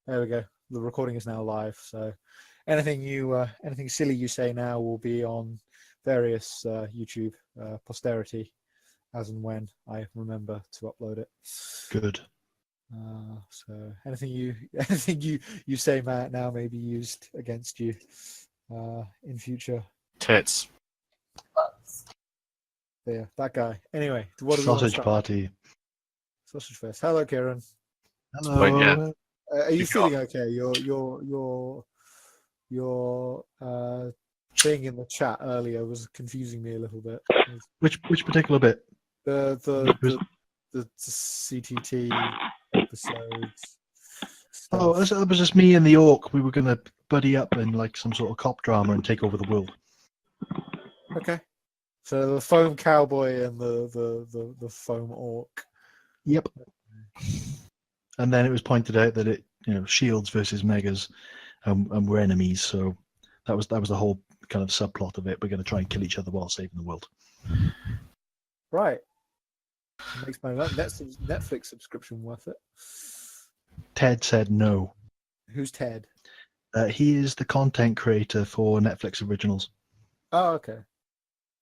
There we go. The recording is now live. So anything silly you say now will be on various YouTube posterity as and when I remember to upload it. Good. So anything you say, Matt, now may be used against you in future. Tits. Yeah, that guy. Anyway, what do we want to Sausage start? party. Sausage fest. Hello, Kieran. Hello. Wait, yeah. Are you You feeling okay? Your thing in the chat earlier was confusing me a little bit. Which particular bit? The CTT episodes. Oh, it was just me and the orc. We were going to buddy up in like some sort of cop drama and take over the world. Okay. So the foam cowboy and the foam orc. Yep. And then it was pointed out that shields versus megas, and we're enemies. So that was the whole kind of subplot of it. We're going to try and kill each other while saving the world. Right. Makes my Netflix subscription worth it. Ted said no. Who's Ted? He is the content creator for Netflix originals. Oh, okay.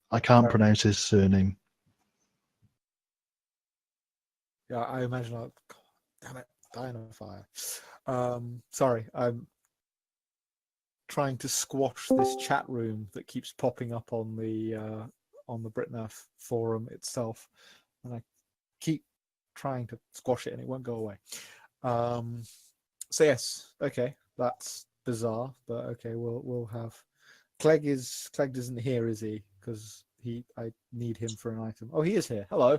I can't pronounce his surname. Yeah, I imagine. God, damn it, dying on fire. Sorry, I'm trying to squash this chat room that keeps popping up on the BritNerf forum itself, and I keep trying to squash it, and it won't go away. So yes, okay, that's bizarre, but okay, we'll have. Clegg isn't here, is he? Because I need him for an item. Oh, he is here. Hello.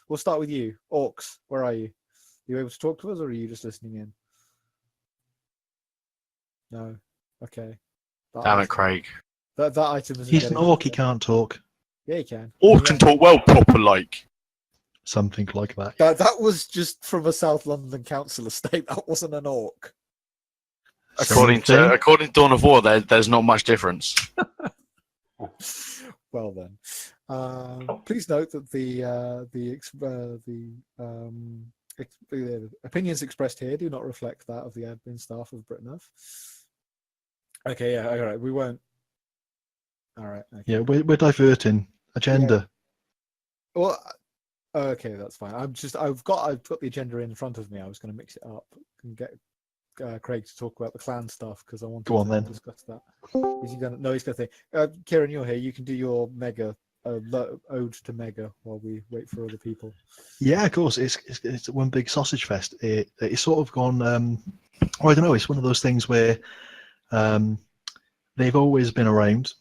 We'll start with you. Orcs, where are you? Are you able to talk to us, or are you just listening in? No. Okay. Damn it, Craig. That item isn't. He's an orc. He can't talk. Yeah, he can. Orc can talk well, proper like. Something like that. That was just from a South London council estate. That wasn't an orc. According to Dawn of War, there's not much difference. Well then, please note that the opinions expressed here do not reflect that of the admin staff of BritNerf. Okay, yeah, all right, we won't. All right. Okay. Yeah, we're diverting agenda. Yeah. Well, okay, that's fine. I've got the agenda in front of me. I was going to mix it up and get Craig to talk about the clan stuff because I wanted to discuss that. Is he gonna? No, he's going to think. Kieran, you're here. You can do your mega ode to mega while we wait for other people. Yeah, of course. It's one big sausage fest. It's sort of gone. I don't know. It's one of those things where they've always been around.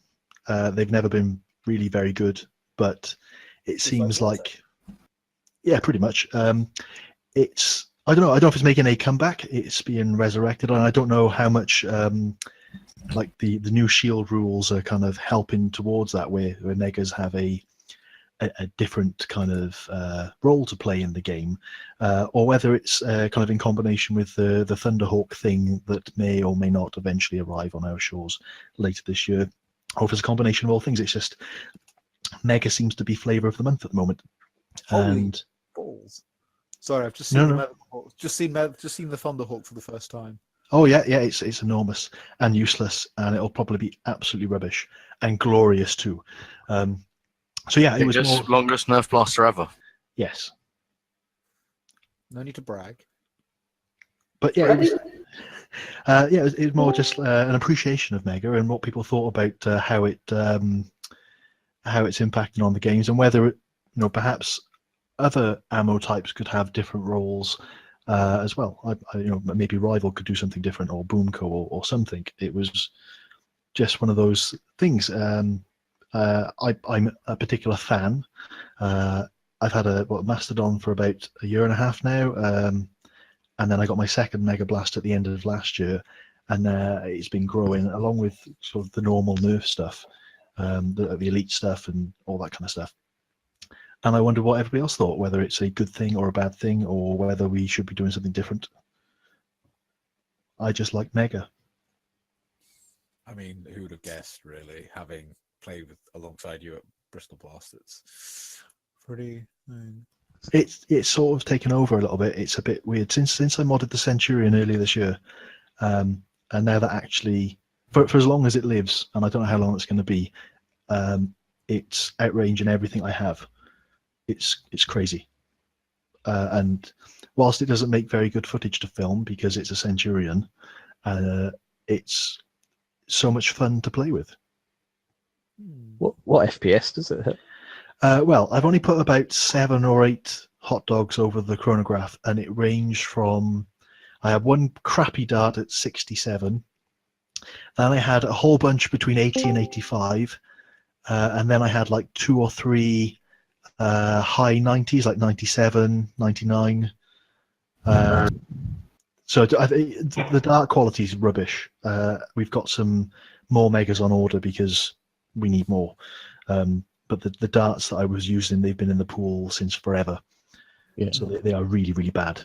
They've never been really very good, but it seems like yeah, pretty much. It's. I don't know. I don't know if it's making a comeback. It's being resurrected, and I don't know how much like the new shield rules are kind of helping towards that, where megas have a different kind of role to play in the game, or whether it's kind of in combination with the Thunderhawk thing that may or may not eventually arrive on our shores later this year, or if it's a combination of all things. It's just mega seems to be flavor of the month at the moment. Holy balls! Sorry, I've just seen just seen the Thunderhawk for the first time. Oh yeah, it's enormous and useless, and it'll probably be absolutely rubbish and glorious too. So yeah, it was just longest Nerf blaster ever. Yes. No need to brag. But yeah, it was more just an appreciation of Mega and what people thought about how it's impacting on the games, and whether perhaps other ammo types could have different roles as well. Maybe Rival could do something different, or Boomco, or something. It was just one of those things. I'm a particular fan. I've had a Mastodon for about a year and a half now, and then I got my second Mega Blast at the end of last year, and it's been growing along with sort of the normal Nerf stuff, the elite stuff, and all that kind of stuff. And I wonder what everybody else thought, whether it's a good thing or a bad thing, or whether we should be doing something different. I just like Mega. I mean, who would have guessed, really, having played alongside you at Bristol Blast? It's pretty. It's sort of taken over a little bit. It's a bit weird since I modded the Centurion earlier this year. And now that actually, for as long as it lives, and I don't know how long it's going to be, it's outranging everything I have. It's crazy. And whilst it doesn't make very good footage to film because it's a Centurion, it's so much fun to play with. What FPS does it hit? Well, I've only put about 7 or 8 hot dogs over the chronograph, and it ranged from, I had one crappy dart at 67, then I had a whole bunch between 80 and 85, and then I had like 2 or 3 high 90s, like 97, 99. So the dart quality is rubbish. We've got some more megas on order because we need more. But the darts that I was using, they've been in the pool since forever. Yeah. So they are really, really bad.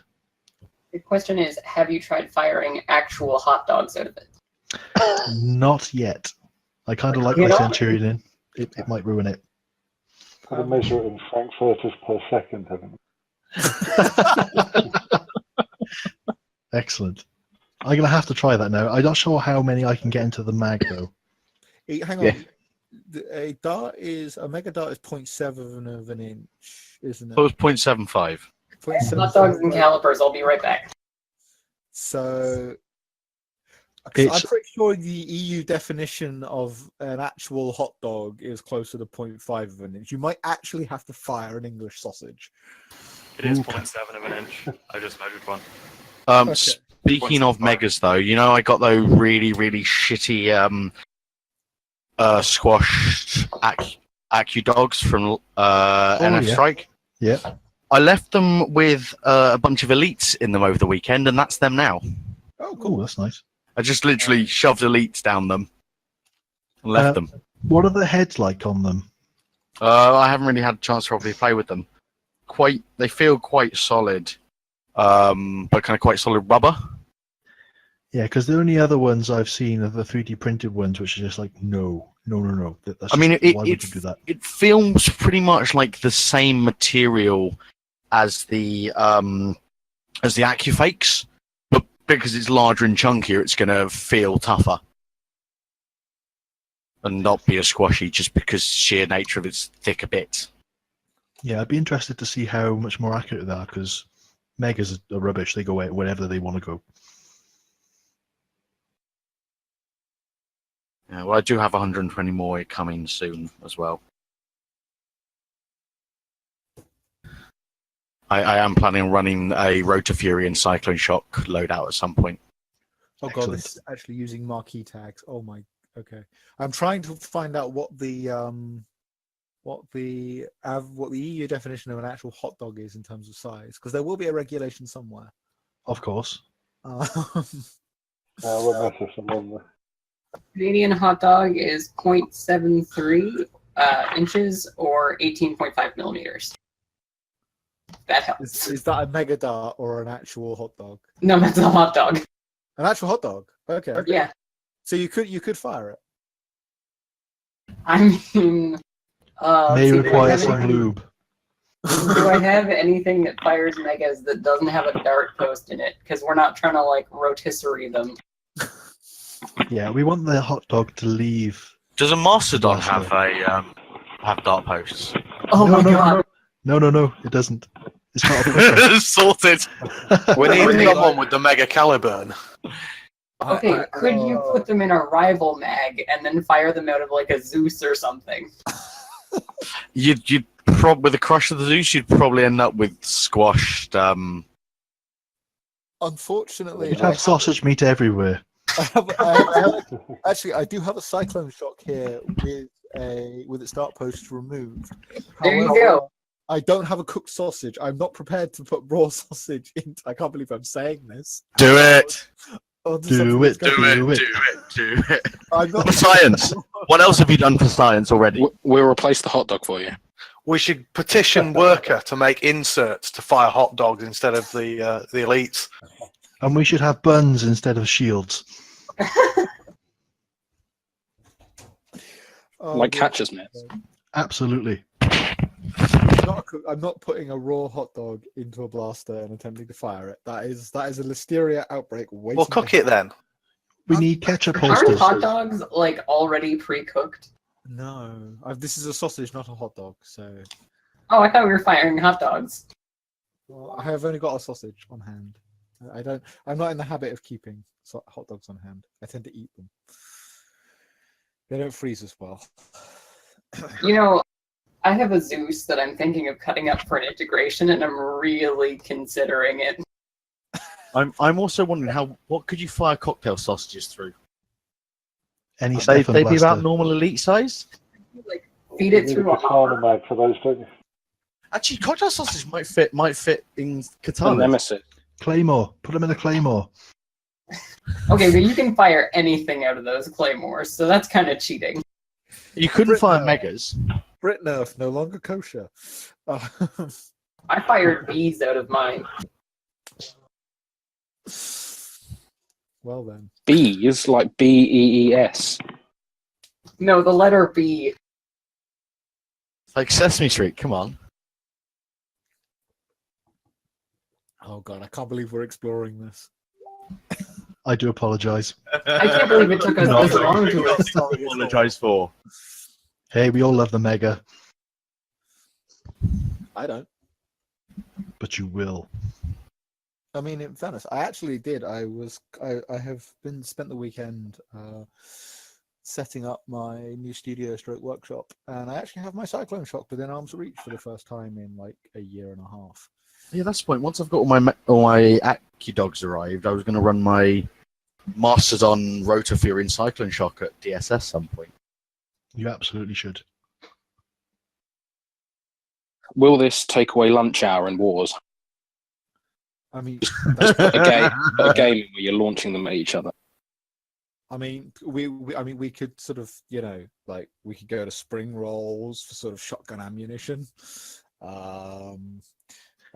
The question is, have you tried firing actual hot dogs out of it? Not yet. I kind of like You my know- Centurion in. It might ruin it. Got to measure it in frankfurters per second, haven't we? Excellent. I'm going to have to try that now. I'm not sure how many I can get into the mag, though. Hang on. Yeah. A mega dart is 0.7 of an inch, isn't it? It was 0.75. 0.75. Hot dogs and calipers. I'll be right back. So, 'cause It's- I'm pretty sure the EU definition of an actual hot dog is closer to 0.5 of an inch. You might actually have to fire an English sausage. It is Ooh. 0.7 of an inch. I just measured one. Okay. Speaking of megas, though, I got those really, really shitty squashed Acu dogs from NF yeah. Strike. Yeah. I left them with a bunch of elites in them over the weekend, and that's them now. Oh, Oh, cool. that's nice. I just literally shoved elites down them and left them. What are the heads like on them? I haven't really had a chance to properly play with them. They feel quite solid, but kind of quite solid rubber. Yeah, because the only other ones I've seen are the 3D printed ones, which are just like, no. That's I mean, just- why would you do that? it feels pretty much like the same material as the AccuFakes, but because it's larger and chunkier, it's going to feel tougher and not be as squashy just because sheer nature of its thicker bit. Yeah, I'd be interested to see how much more accurate they are, because megas are rubbish. They go wherever they want to go. Yeah, well, I do have 120 more coming soon as well. I am planning on running a Rotor Fury and Cyclone Shock loadout at some point. Oh god, Excellent. this is actually using marquee tags. Oh my. Okay, I'm trying to find out what the EU definition of an actual hot dog is in terms of size, because there will be a regulation somewhere. Of course. We'll mess with some on there. Canadian hot dog is 0.73 inches or 18.5 millimeters. That helps. is that a mega dart or an actual hot dog? No, that's a hot dog. An actual hot dog. Okay. Yeah. So you could fire it. I mean, let's May see, require some lube. do I have anything that fires megas that doesn't have a dart post in it? Because we're not trying to like rotisserie them. Yeah, we want the hot dog to leave. Does a Mastodon Mastodon. have dart posts? Oh no, my no, god. No, it doesn't. It's not a pusher. Sorted. We need Really? someone with the Mega Caliburn. Okay, could you put them in a rival mag and then fire them out of like a Zeus or something? You'd with the crush of the Zeus, you'd probably end up with squashed. Unfortunately, You'd have sausage meat everywhere. Actually, I do have a Cyclone Shock here with its dart post removed. There you However, go. I don't have a cooked sausage. I'm not prepared to put raw sausage into. I can't believe I'm saying this. Do it. Onto Do something it, that's going do to- it. Do it. I'm not For science. What else have you done for science already? We'll replace the hot dog for you. We should petition Worker to make inserts to fire hot dogs instead of the elites. And we should have buns instead of shields. Oh, Like dear. catcher's mitts. Absolutely. I'm I'm not putting a raw hot dog into a blaster and attempting to fire it. That is a listeria outbreak waiting. Well, cook it then. We need ketchup Aren't holsters. hot dogs like already pre-cooked? No, this is a sausage, not a hot dog. So Oh, I thought we were firing hot dogs. well, I have only got a sausage on hand. I'm not in the habit of keeping hot dogs on hand. I tend to eat them. They don't freeze as well. You know, I have a Zeus that I'm thinking of cutting up for an integration, and I'm really considering it. I'm also wondering what could you fire cocktail sausages through? Any They'd Stefan be about blaster. normal elite size. Like feed it You need through a katana hopper. mag for those, don't you? Actually, cocktail sausage might fit in A katana. nemesis. Claymore. Put them in a claymore. Okay, but you can fire anything out of those claymores, so that's kind of cheating. You couldn't fire Britnell. megas. Brit Nerf, no longer kosher. I fired bees out of mine. Well then. Bees, like BEES. No, the letter B. Like Sesame Street, come on. Oh god, I can't believe we're exploring this. I do apologise. I can't believe it took us No, this long to explore. Apologise for. Hey, we all love the Mega, I don't. but you will. I mean, in fairness, I actually did. I have spent the weekend setting up my new studio stroke workshop, and I actually have my cyclone shock within arm's reach for the first time in like a year and a half. Yeah, that's the point. Once I've got all my AccuDogs arrived, I was going to run my Masters on Rotofury Cyclone Shock at DSS some point. You absolutely should. Will this take away lunch hour in wars? I mean, Put a game in where you're launching them at each other. I mean, we could sort of, like we could go to spring rolls for sort of shotgun ammunition.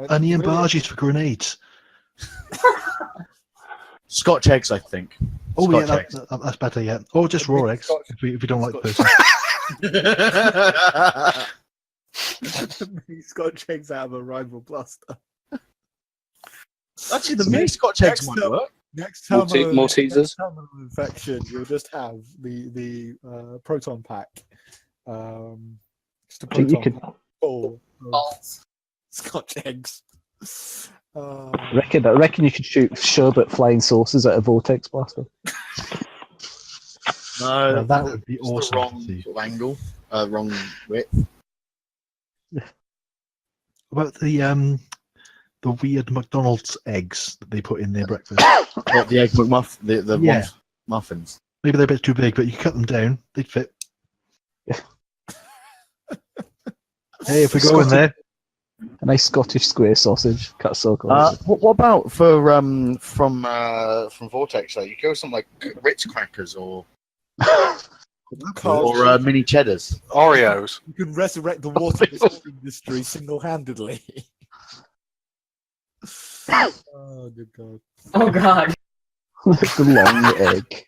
Onion barges for grenades. Scotch eggs, I think. Oh Scotch yeah, eggs. that's better. Yeah, or just raw eggs Scotch- if we don't like Scotch- person. Scotch eggs out of a rival blaster. Actually, the mini Scotch eggs might work. Next time, Maltesers? next time of infection, you'll just have the proton pack. Just a I think you proton could pack full of Balls. Scotch eggs. I reckon you could shoot sherbet flying saucers at a vortex blaster. No, Well, that would be it's the awesome to wrong see. sort of angle, wrong width. About the weird McDonald's eggs that they put in their breakfast. What, the egg McMuffin, the Yeah. muffins. Maybe they're a bit too big, but you cut them down, they'd fit. Hey, if we go in there, A nice Scottish square sausage, cut so close. What about for from Vortex? You go something like Ritz crackers or mini cheddars. Oreos. You can resurrect the water industry single-handedly. Oh, good God. Oh god. The long egg.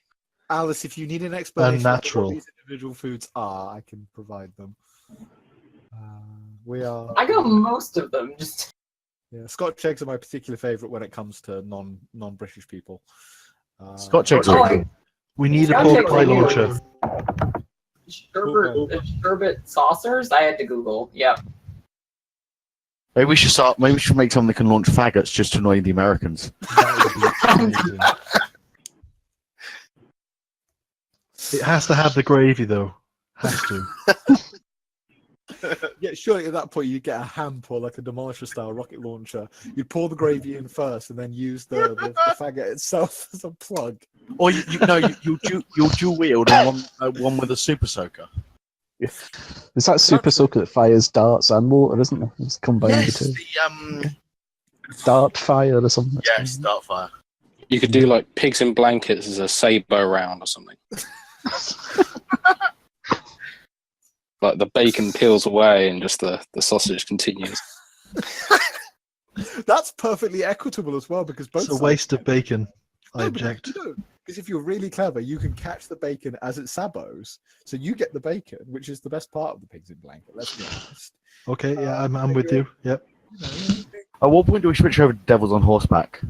Alice, if you need an explanation of Unnatural. what these individual foods are, I can provide them. We are. I got most of them. Just Yeah, Scotch eggs are my particular favourite when it comes to non-British people. Scotch eggs Oh, are I- cool. we need a Scotch pork eggs pie are huge. launcher. sherbet saucers. I had to Google. Yep. Maybe we should start. Maybe we should make something that can launch faggots just to annoy the Americans. That would be amazing. It has to have the gravy, though. Has to. Yeah, surely at that point you get a hamp or like a demolisher-style rocket launcher. You'd pour the gravy in first, and then use the faggot itself as a plug. Or you'll dual wield and one with a super soaker. There's that super soaker that fires darts and water, isn't there? It's combined Yes, the two. the Dart fire or something. yes, Dartfire. You could do like pigs in blankets as a saber round or something. Like the bacon peels away and just the sausage continues. That's perfectly equitable as well, because both It's a sides- waste of bacon. I No, but object. You Because if you're really clever, you can catch the bacon as it sabos. So you get the bacon, which is the best part of the pigs in blanket. Let's be honest. Okay, yeah, I'm with you. Yep. At what point do we switch over to Devils on Horseback?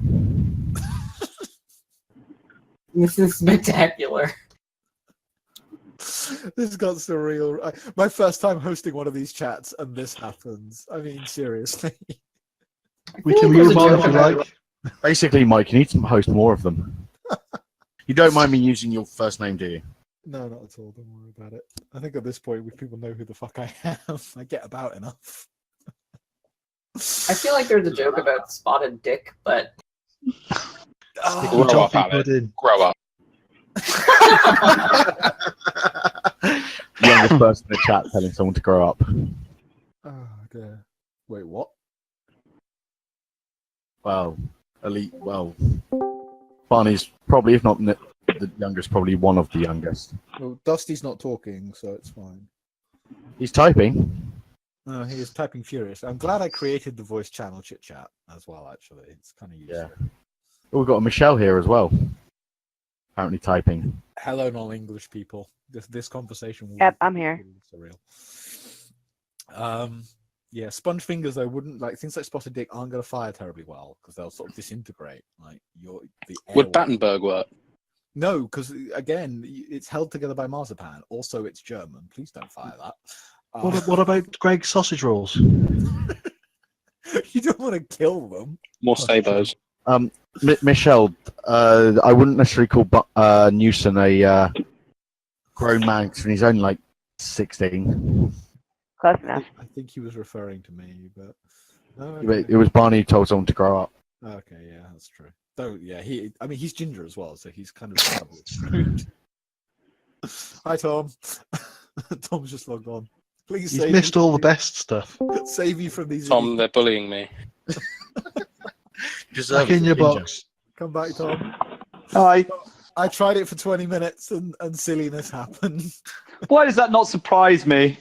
This is spectacular. This got surreal. My first time hosting one of these chats, and this happens. I mean, seriously. We can there's move a on joke if you about like. Basically, Mike, you need to host more of them. You don't mind me using your first name, do you? No, not at all. Don't worry about it. I think at this point, people know who the fuck I am. I get about enough. I feel like there's a joke about spotted dick, but Oh, Sticky Grow up, toffee Alan. pudding. Grow up. Youngest person in the chat telling someone to grow up. oh, dear. Wait, what? Well, elite. Well, Barney's probably, if not the youngest, probably one of the youngest. Well, Dusty's not talking, so it's fine. He's typing. No, he is typing furious. I'm glad I created the voice channel chit chat as well. Actually, it's kind of useful. Yeah. Oh, we've got a Michelle here as well. Apparently typing. Hello, non-English people. This conversation will Yep, I'm here. be surreal. Yeah, sponge fingers. I wouldn't like things like spotted dick aren't going to fire terribly well because they'll sort of disintegrate. Like the Would airway. Battenberg work? No, because again, it's held together by marzipan. Also, it's German. Please don't fire that. What about Greg's sausage rolls? You don't want to kill them. More sabos. Michelle, I wouldn't necessarily call Newson a grown man because he's only like 16. Close enough. I think he was referring to me, but no, It was Barney who told someone to grow up. okay, yeah, that's true. Though, yeah, he's ginger as well, so he's kind of screwed. Hi, Tom. Tom's just logged on. Please He's save missed me. all the best stuff. Save you from these. Tom, idiots. they're bullying me. Back in your box. Come back, Tom. Hi. I tried it for 20 minutes and silliness happened. Why does that not surprise me?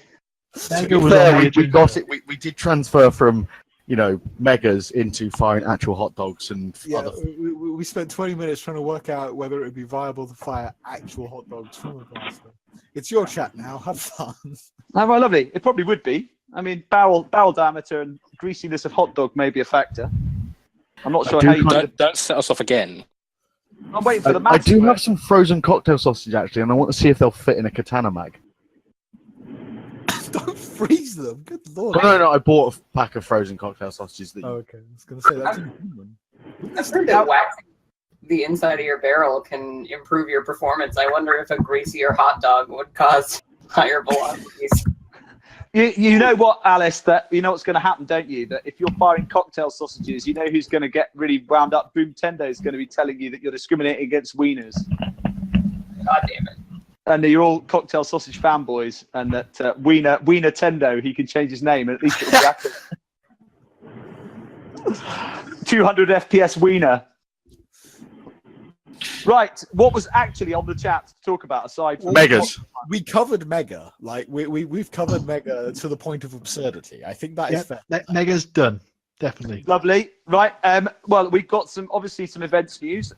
Mega was Fair, on the we agenda. got it. We did transfer from, megas into firing actual hot dogs and Yeah, other. we spent 20 minutes trying to work out whether it would be viable to fire actual hot dogs from a blaster. It's your chat now. Have fun. Oh, well, lovely. It probably would be. I mean, barrel diameter and greasiness of hot dog may be a factor. I'm not sure do how you. Don't set us off again. I'm waiting for the I maths. do to have work. some frozen cocktail sausage actually, and I want to see if they'll fit in a katana mag. Don't freeze them. Good lord. No, I bought a pack of frozen cocktail sausages. That Oh, okay. I was going to say that's inhuman. I've heard that waxing the inside of your barrel can improve your performance. I wonder if a greasier hot dog would cause higher velocities. You know what, Alice? That you know what's going to happen, don't you? That if you're firing cocktail sausages, you know who's going to get really wound up. Boom Tendo is going to be telling you that you're discriminating against wieners, God damn it. and that you're all cocktail sausage fanboys, and that Wiener Tendo, he can change his name, and at least it'll be accurate. 200 FPS Wiener. Right, what was actually on the chat to talk about aside from Megas. We covered Mega. Like we've covered Mega to the point of absurdity. I think that is fair. Mega's done. Definitely. Lovely. Right. Well, we've got some events news.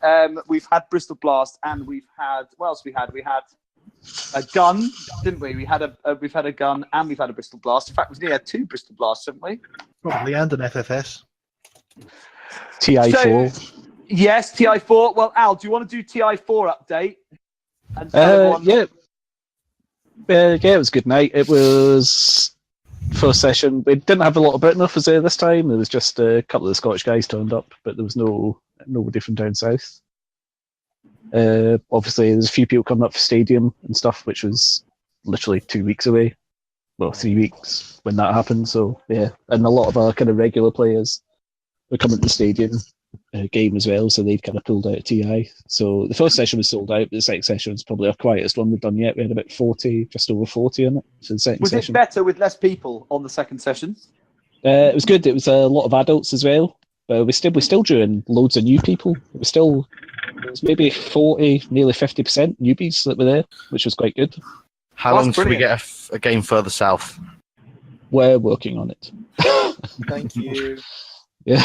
We've had Bristol Blast, and we've had what else? We had a gun, didn't we? We've had a gun, and we've had a Bristol Blast. In fact, we've nearly had 2 Bristol Blasts, haven't we? Probably, and an FFS. So, TI4. yes, TI4. Well, Al, do you want to do TI4 update? And tell everyone- Yeah. Yeah, it was a good night. It was first session. We didn't have a lot of Britenough this time. There was just a couple of the Scottish guys turned up, but there was nobody from down south. Obviously, there's a few people coming up for Stadium and stuff, which was literally 2 weeks away. Well, 3 weeks when that happened. So yeah, and a lot of our kind of regular players were coming to the Stadium game as well, so they'd kind of pulled out of TI. So the first session was sold out, but the second session was probably our quietest one we've done yet. We had about 40, just over 40 in it. So the second was session. it better with less people on the second session? It was good. It was a lot of adults as well. But we still doing loads of new people. It was maybe 40, nearly 50% newbies that were there, which was quite good. How long should we get a game further south? We're working on it. Thank you. Yeah.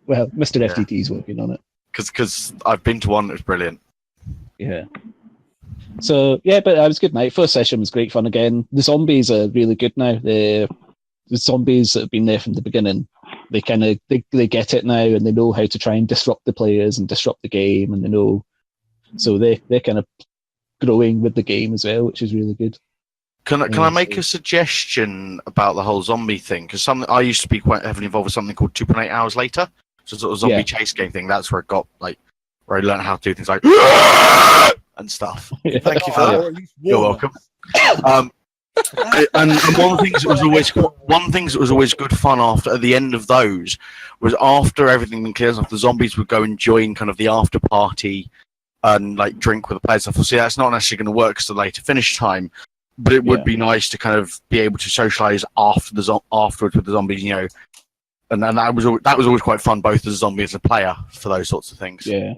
Well, Mr. FTT's working on it. Because I've been to one that was brilliant. Yeah. So yeah, but it was good night. First session was great fun again. The zombies are really good now. The zombies that have been there from the beginning, they kind of they get it now, and they know how to try and disrupt the players and disrupt the game, and they know. So they're kind of growing with the game as well, which is really good. Can I make a suggestion about the whole zombie thing? Because I used to be quite heavily involved with something called 2.8 Hours Later, so sort of zombie chase game thing. That's where it got where I learned how to do things like and stuff. Thank you for that. You're welcome. And one of the things that was always good fun at the end of those was after everything clears off, the zombies would go and join kind of the after party and drink with the players. I thought, see, that's not necessarily going to work because the later finish time, but it would be nice to kind of be able to socialize afterwards with the zombies, and that was always quite fun, both as a zombie as a player, for those sorts of things. Yeah.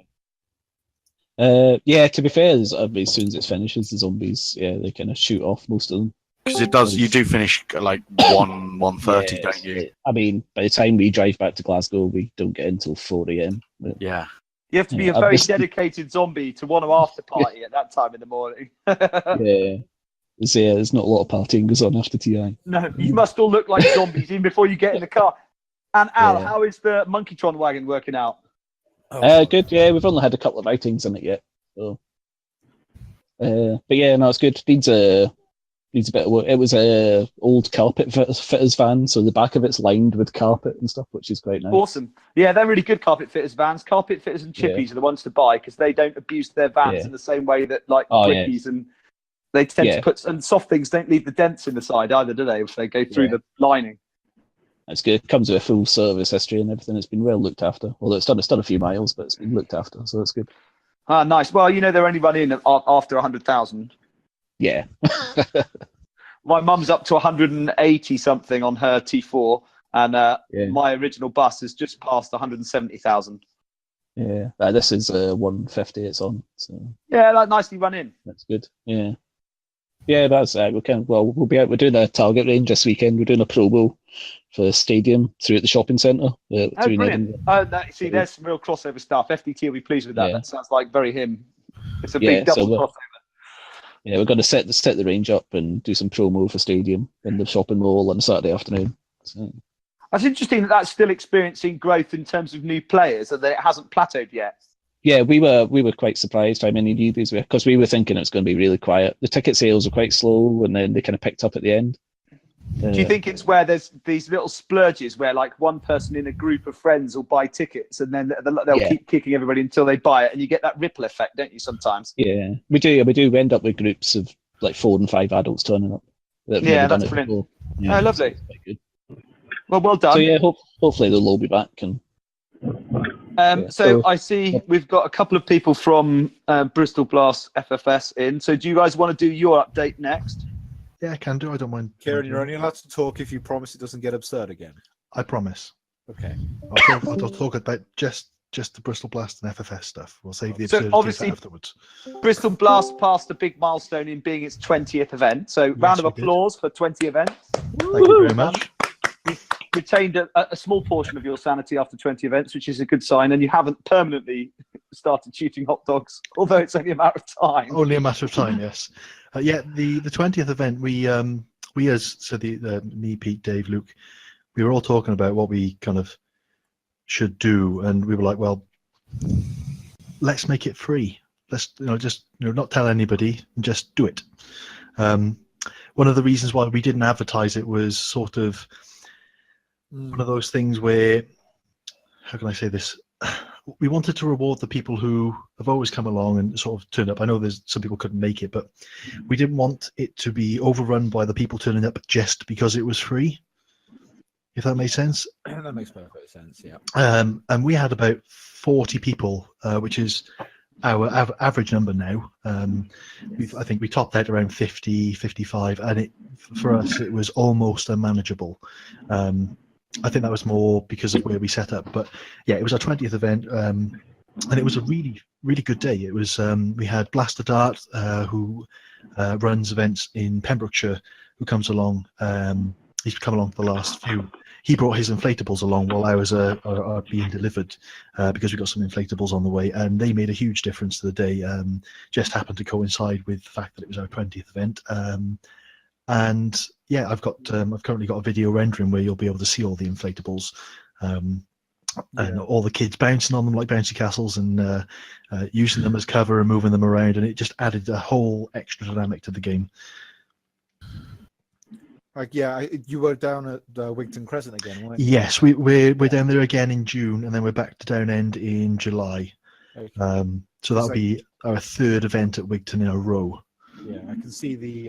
To be fair, as soon as it finishes, the zombies, they kind of shoot off most of them. Because you do finish 1:30, don't you? I mean, by the time we drive back to Glasgow, we don't get until 4 a.m. Yeah. You have to be a very dedicated zombie to want to after party at that time in the morning. There's not a lot of partying goes on after TI. No, you must all look like zombies even before you get in the car. And Al, how is the Monkeytron wagon working out? Good. Yeah, we've only had a couple of outings in it yet. So, but yeah, no, it's good. Needs a bit of work. It was a old carpet fitters van, so the back of it's lined with carpet and stuff, which is quite nice. Awesome. Yeah, they're really good carpet fitters vans. Carpet fitters and chippies are the ones to buy because they don't abuse their vans in the same way that brickies and they tend to put, and soft things don't leave the dents in the side either, do they? If they go through the lining. It's good. It comes with a full service history and everything. It's been well looked after. Although it's done a few miles, but it's been looked after, so it's good. Ah, nice. Well, they're only running after 100,000. Yeah. My mum's up to 180 something on her T4, and my original bus has just passed 170,000. Yeah, this is 150. It's on. So yeah, that nicely run in. That's good. Yeah. Yeah, that's we'll be out. We're doing a target range this weekend. We're doing a promo for the stadium through at the shopping centre. Brilliant. There's some real crossover stuff. FDT will be pleased with that. Yeah. That sounds like very him. It's a big double crossover. Yeah, we're going to set the range up and do some promo for stadium in the shopping mall on Saturday afternoon. So. That's interesting that's still experiencing growth in terms of new players and that it hasn't plateaued yet. Yeah, we were quite surprised how many newbies because we were thinking it was going to be really quiet. The ticket sales were quite slow, and then they kind of picked up at the end. Do you think it's where there's these little splurges where one person in a group of friends will buy tickets and then they'll keep kicking everybody until they buy it, and you get that ripple effect, don't you? Sometimes. Yeah, we do. We do end up with groups of 4 and 5 adults turning up. That's brilliant. Yeah, lovely. Well done. So yeah, hopefully they'll all be back and. So I see we've got a couple of people from Bristol Blast FFS in. So do you guys want to do your update next? Yeah, I can do. I don't mind. Kieran, you're only allowed to talk if you promise it doesn't get absurd again. I promise. Okay. I'll talk about just the Bristol Blast and FFS stuff. We'll save the absurdities for afterwards. Bristol Blast passed a big milestone in being its 20th event. So round of applause for 20 events. Thank you very much. You've retained a small portion of your sanity after 20 events, which is a good sign, and you haven't permanently started shooting hot dogs, although it's only a matter of time. Only a matter of time, yes. The 20th event, me, Pete, Dave, Luke, we were all talking about what we kind of should do, and we were like, well, let's make it free. Let's not tell anybody, and just do it. One of the reasons why we didn't advertise it was sort of one of those things where, how can I say this? We wanted to reward the people who have always come along and sort of turned up. I know there's some people couldn't make it, but we didn't want it to be overrun by the people turning up just because it was free. If that makes sense. That makes perfect sense. Yeah. And we had about 40 people, which is our average number now. I think we topped out around 50, 55, and for us it was almost unmanageable. I think that was more because of where we set up, but yeah, it was our 20th event, and it was a really, really good day. It was we had Blaster Dart, who runs events in Pembrokeshire, who comes along. He's come along for the last few. he brought his inflatables along while I was being delivered because we got some inflatables on the way, and they made a huge difference to the day. Just happened to coincide with the fact that it was our 20th event. And yeah, I've currently got a video rendering where you'll be able to see all the inflatables. And all the kids bouncing on them like bouncy castles, and using them as cover and moving them around, and it just added a whole extra dynamic to the game. Like, yeah, you were down at Wigton Crescent again, weren't you? Yes, we're down there again in June, and then we're back to Downend in July. Okay. So that'll be our third event at Wigton in a row. Yeah, I can see the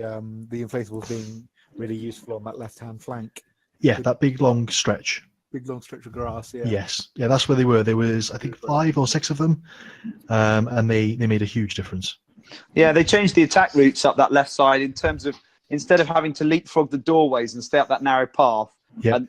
inflatables being really useful on that left-hand flank. Yeah, that big long stretch. Big long stretch of grass. Yeah. Yes, yeah, that's where they were. There was, I think, 5 or 6 of them, and they made a huge difference. Yeah, they changed the attack routes up that left side in terms of instead of having to leapfrog the doorways and stay up that narrow path,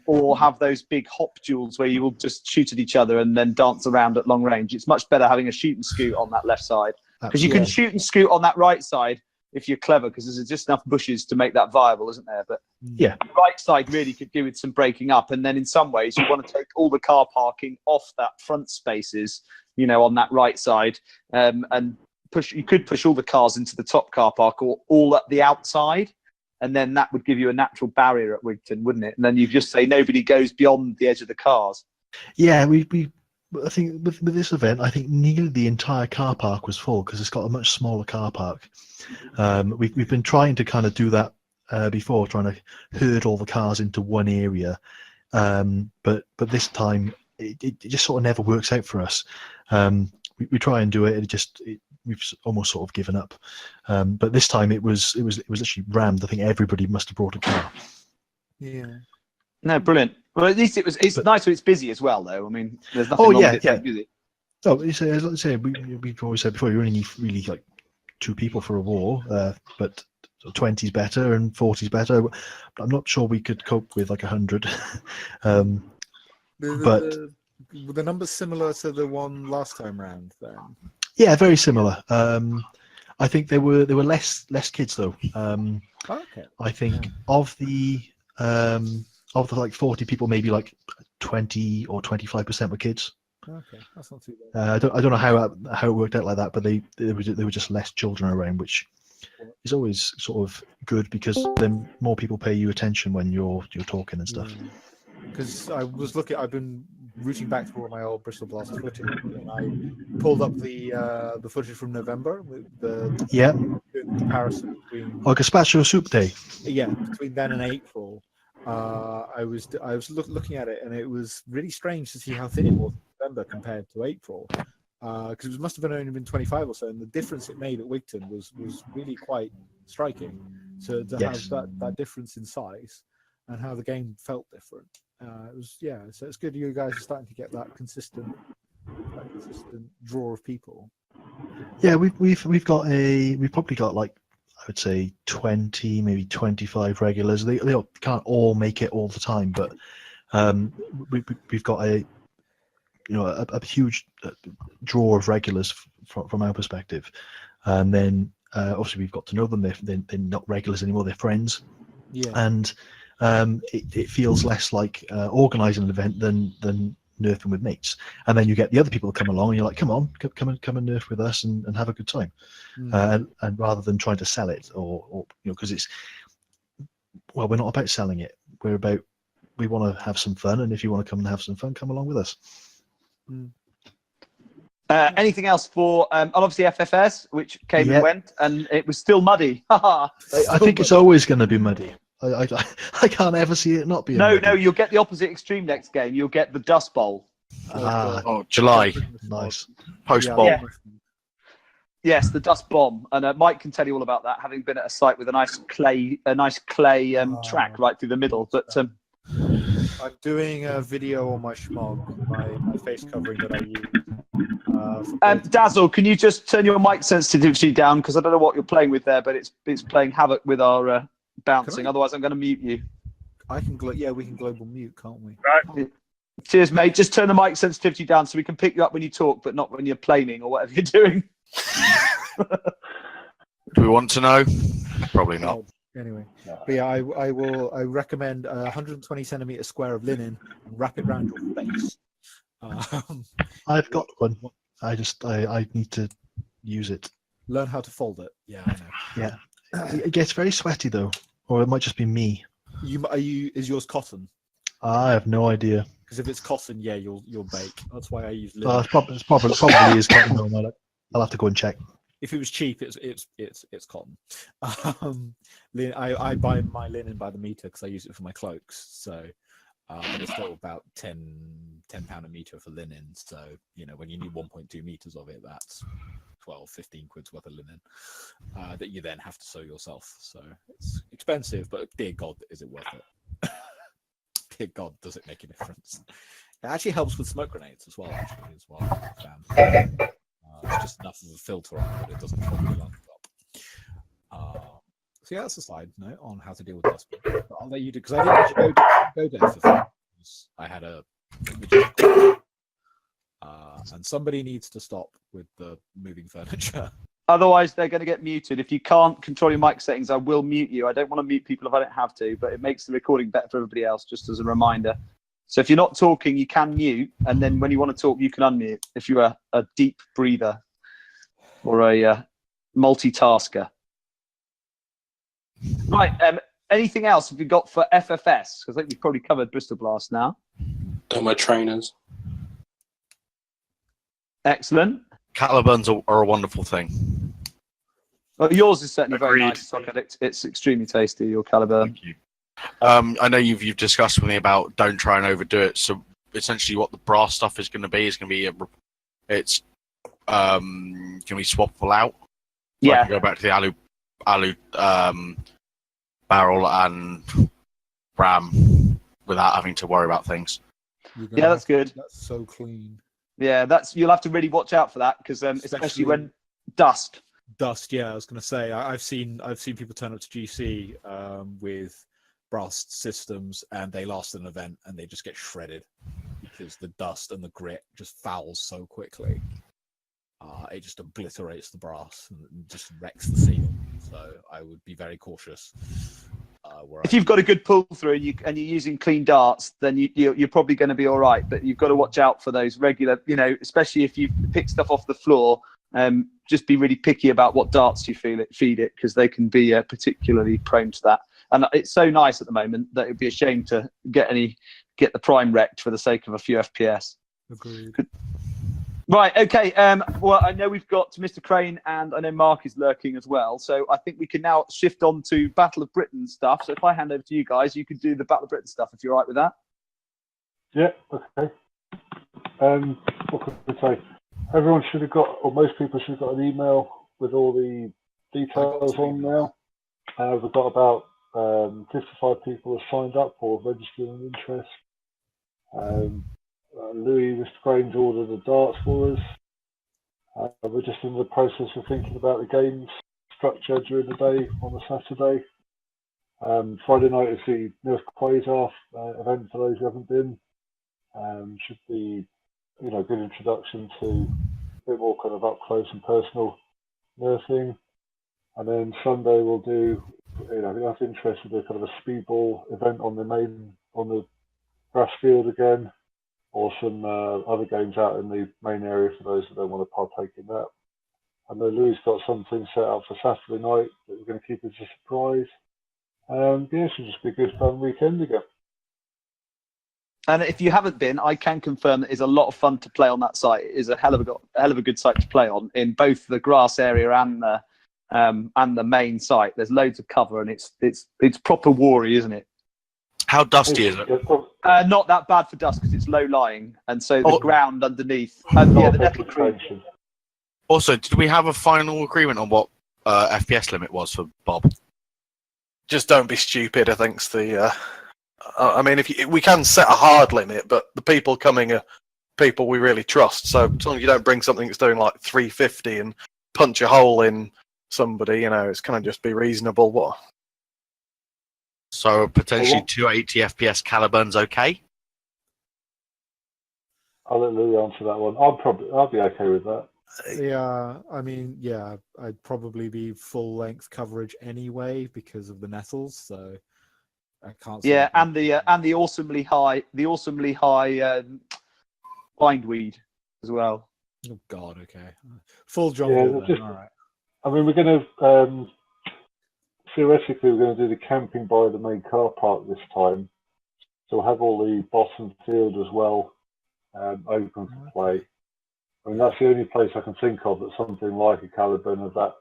or have those big hop duels where you will just shoot at each other and then dance around at long range. It's much better having a shoot and scoot on that left side, because you can shoot and scoot on that right side if you're clever, because there's just enough bushes to make that viable, isn't there? But yeah, the right side really could do with some breaking up, and then in some ways you want to take all the car parking off that front spaces, on that right side, and push. You could push all the cars into the top car park or all at the outside, and then that would give you a natural barrier at Wigton, wouldn't it? And then you just say nobody goes beyond the edge of the cars. Yeah, I think with this event, I think nearly the entire car park was full because it's got a much smaller car park. We've been trying to kind of do that before, trying to herd all the cars into one area, but this time it just sort of never works out for us. We try and do it, we've almost sort of given up. But this time it was literally rammed. I think everybody must have brought a car. Yeah. No, brilliant. Well, at least it's nice when it's busy as well, though. I mean, there's nothing wrong with it being busy. Oh, as I say, we've always said before, you only need really like 2 people for a war, but 20's better and 40's better. I'm not sure we could cope with like 100. But were the numbers similar to the one last time round then? Yeah, very similar. I think there were less kids though. Okay. I think of the like 40 people, maybe like 20 or 25% were kids. Okay, that's not too bad. I don't know how it worked out like that, but there were just less children around, which is always sort of good because then more people pay you attention when you're talking and stuff. Because I've been rooting back through all my old Bristol Blast footage, and I pulled up the footage from November with the comparison between Gazpacho Soup Day. Yeah, between then and April. I was looking at it, and it was really strange to see how thin it was in November compared to April, because it must have only been 25 or so, and the difference it made at Wigton was really quite striking. So to have that difference in size and how the game felt different, so it's good you guys are starting to get that consistent draw of people. Yeah, we've probably got like, I would say 20, maybe 25 regulars. They can't all make it all the time, but we've got a huge draw of regulars from our perspective, and then obviously we've got to know them. They're not regulars anymore; they're friends. Yeah, and it feels less like organising an event than nerfing with mates. And then you get the other people come along and you're like, come on, come and nerf with us and have a good time. And rather than trying to sell it or because we're not about selling it. We want to have some fun, and if you want to come and have some fun, come along with us. Anything else for obviously FFS, which came and went, and it was still muddy. I think it's always going to be muddy. I can't ever see it not being. No, you'll get the opposite extreme next game. You'll get the Dust Bowl. July. Nice. Post Bowl. Yes, the Dust Bomb, and Mike can tell you all about that, having been at a site with a nice clay track right through the middle. But I'm doing a video on my schmog, my face covering that I use. Dazzle, can you just turn your mic sensitivity down, because I don't know what you're playing with there, but it's playing havoc with our bouncing. Otherwise, I'm going to mute you. I can we can global mute, can't we? Right. Cheers, mate. Just turn the mic sensitivity down so we can pick you up when you talk, but not when you're planing or whatever you're doing. Do we want to know? Probably not. Anyway, No. but yeah, I recommend a 120 centimeter square of linen and wrap it around your face. I've got one. I need to use it. Learn how to fold it. Yeah, I know. Yeah, it gets very sweaty though, or it might just be me. Is yours cotton? I have no idea. Because if it's cotton, yeah, you'll bake. That's why I use linen. It's probably is cotton. Though. I'll have to go and check. If it was cheap, it's cotton. I buy my linen by the meter because I use it for my cloaks. So, but it's still about £10 a meter for linen. So when you need 1.2 meters of it, that's 12-15 quid's worth of linen that you then have to sew yourself. So it's expensive, but dear God, is it worth it? Dear God, does it make a difference? It actually helps with smoke grenades as well. It's just enough of a filter on it that it doesn't fog your lungs up. So yeah, that's a side note on how to deal with dust. But I'll let you do, because I didn't actually go there for fun. I had a and somebody needs to stop with the moving furniture. Otherwise, they're going to get muted. If you can't control your mic settings, I will mute you. I don't want to mute people if I don't have to, but it makes the recording better for everybody else, just as a reminder. So if you're not talking, you can mute, and then when you want to talk, you can unmute if you're a deep breather or a multitasker. Right. Anything else have you got for FFS? Because I think we've probably covered Bristol Blast now. Done my trainers. Excellent. Caliburns are a wonderful thing. Well, yours is certainly very Agreed. nice. It's extremely tasty, your Caliburn. Thank you. I know you've discussed with me about don't try and overdo it. So essentially, what the brass stuff is going to be it's can be swappable out. So I Yeah. can go back to the alu barrel and ram without having to worry about things. Yeah, that's good. That's so clean. Yeah, you'll have to really watch out for that because especially when dust. Yeah, I was going to say I've seen people turn up to GC with brass systems and they last an event and they just get shredded because the dust and the grit just fouls so quickly. It just obliterates the brass and just wrecks the seal. So I would be very cautious. If you've got a good pull through and you're using clean darts, then you're probably going to be all right. But you've got to watch out for those regular, especially if you pick stuff off the floor. Just be really picky about what darts you feed it because they can be particularly prone to that. And it's so nice at the moment that it'd be a shame to get the prime wrecked for the sake of a few FPS. Agreed. Right, okay. Well, I know we've got Mr. Crane and I know Mark is lurking as well. So I think we can now shift on to Battle of Britain stuff. So if I hand over to you guys, you can do the Battle of Britain stuff if you're all right with that. Yeah, okay. What could I say? Everyone should have got, or most people should have got an email with all the details on now. We've got about 55 people have signed up or registered an interest. Louis, Mr. Crane's ordered the darts for us. We're just in the process of thinking about the games structure during the day on a Saturday. Friday night is the Nerf Quasar event for those who haven't been. Should be, good introduction to a bit more kind of up close and personal Nerfing. And then Sunday we'll do, if that's interested, a kind of a speedball event on the grass field again. Or some other games out in the main area for those that don't want to partake in that. I know Louis got something set up for Saturday night that we're going to keep as a surprise. It should just be a good fun weekend again. And if you haven't been, I can confirm that it's a lot of fun to play on that site. It is a hell of a good site to play on in both the grass area and the main site. There's loads of cover and it's proper warry, isn't it? How dusty is it? Not that bad for dust because it's low lying, and so the ground underneath. The nettle tree. Also, did we have a final agreement on what FPS limit was for Bob? Just don't be stupid. I think's the. I mean, we can set a hard limit, but the people coming are people we really trust. So as long as you don't bring something that's doing like 350 and punch a hole in somebody, it's kind of just be reasonable. What? So potentially 280 FPS Caliburn's okay? I'll let Louis answer that one. I'll be okay with that. Yeah, I mean, yeah, I'd probably be full length coverage anyway because of the nettles, so I can't see. Yeah, it. and the awesomely high bindweed as well. Oh God, okay, full Yeah, jungle then. just- All right. I mean, we're going to theoretically we're going to do the camping by the main car park this time, so we'll have all the bottom field as well open for play. I mean, that's the only place I can think of that something like a Caliban of that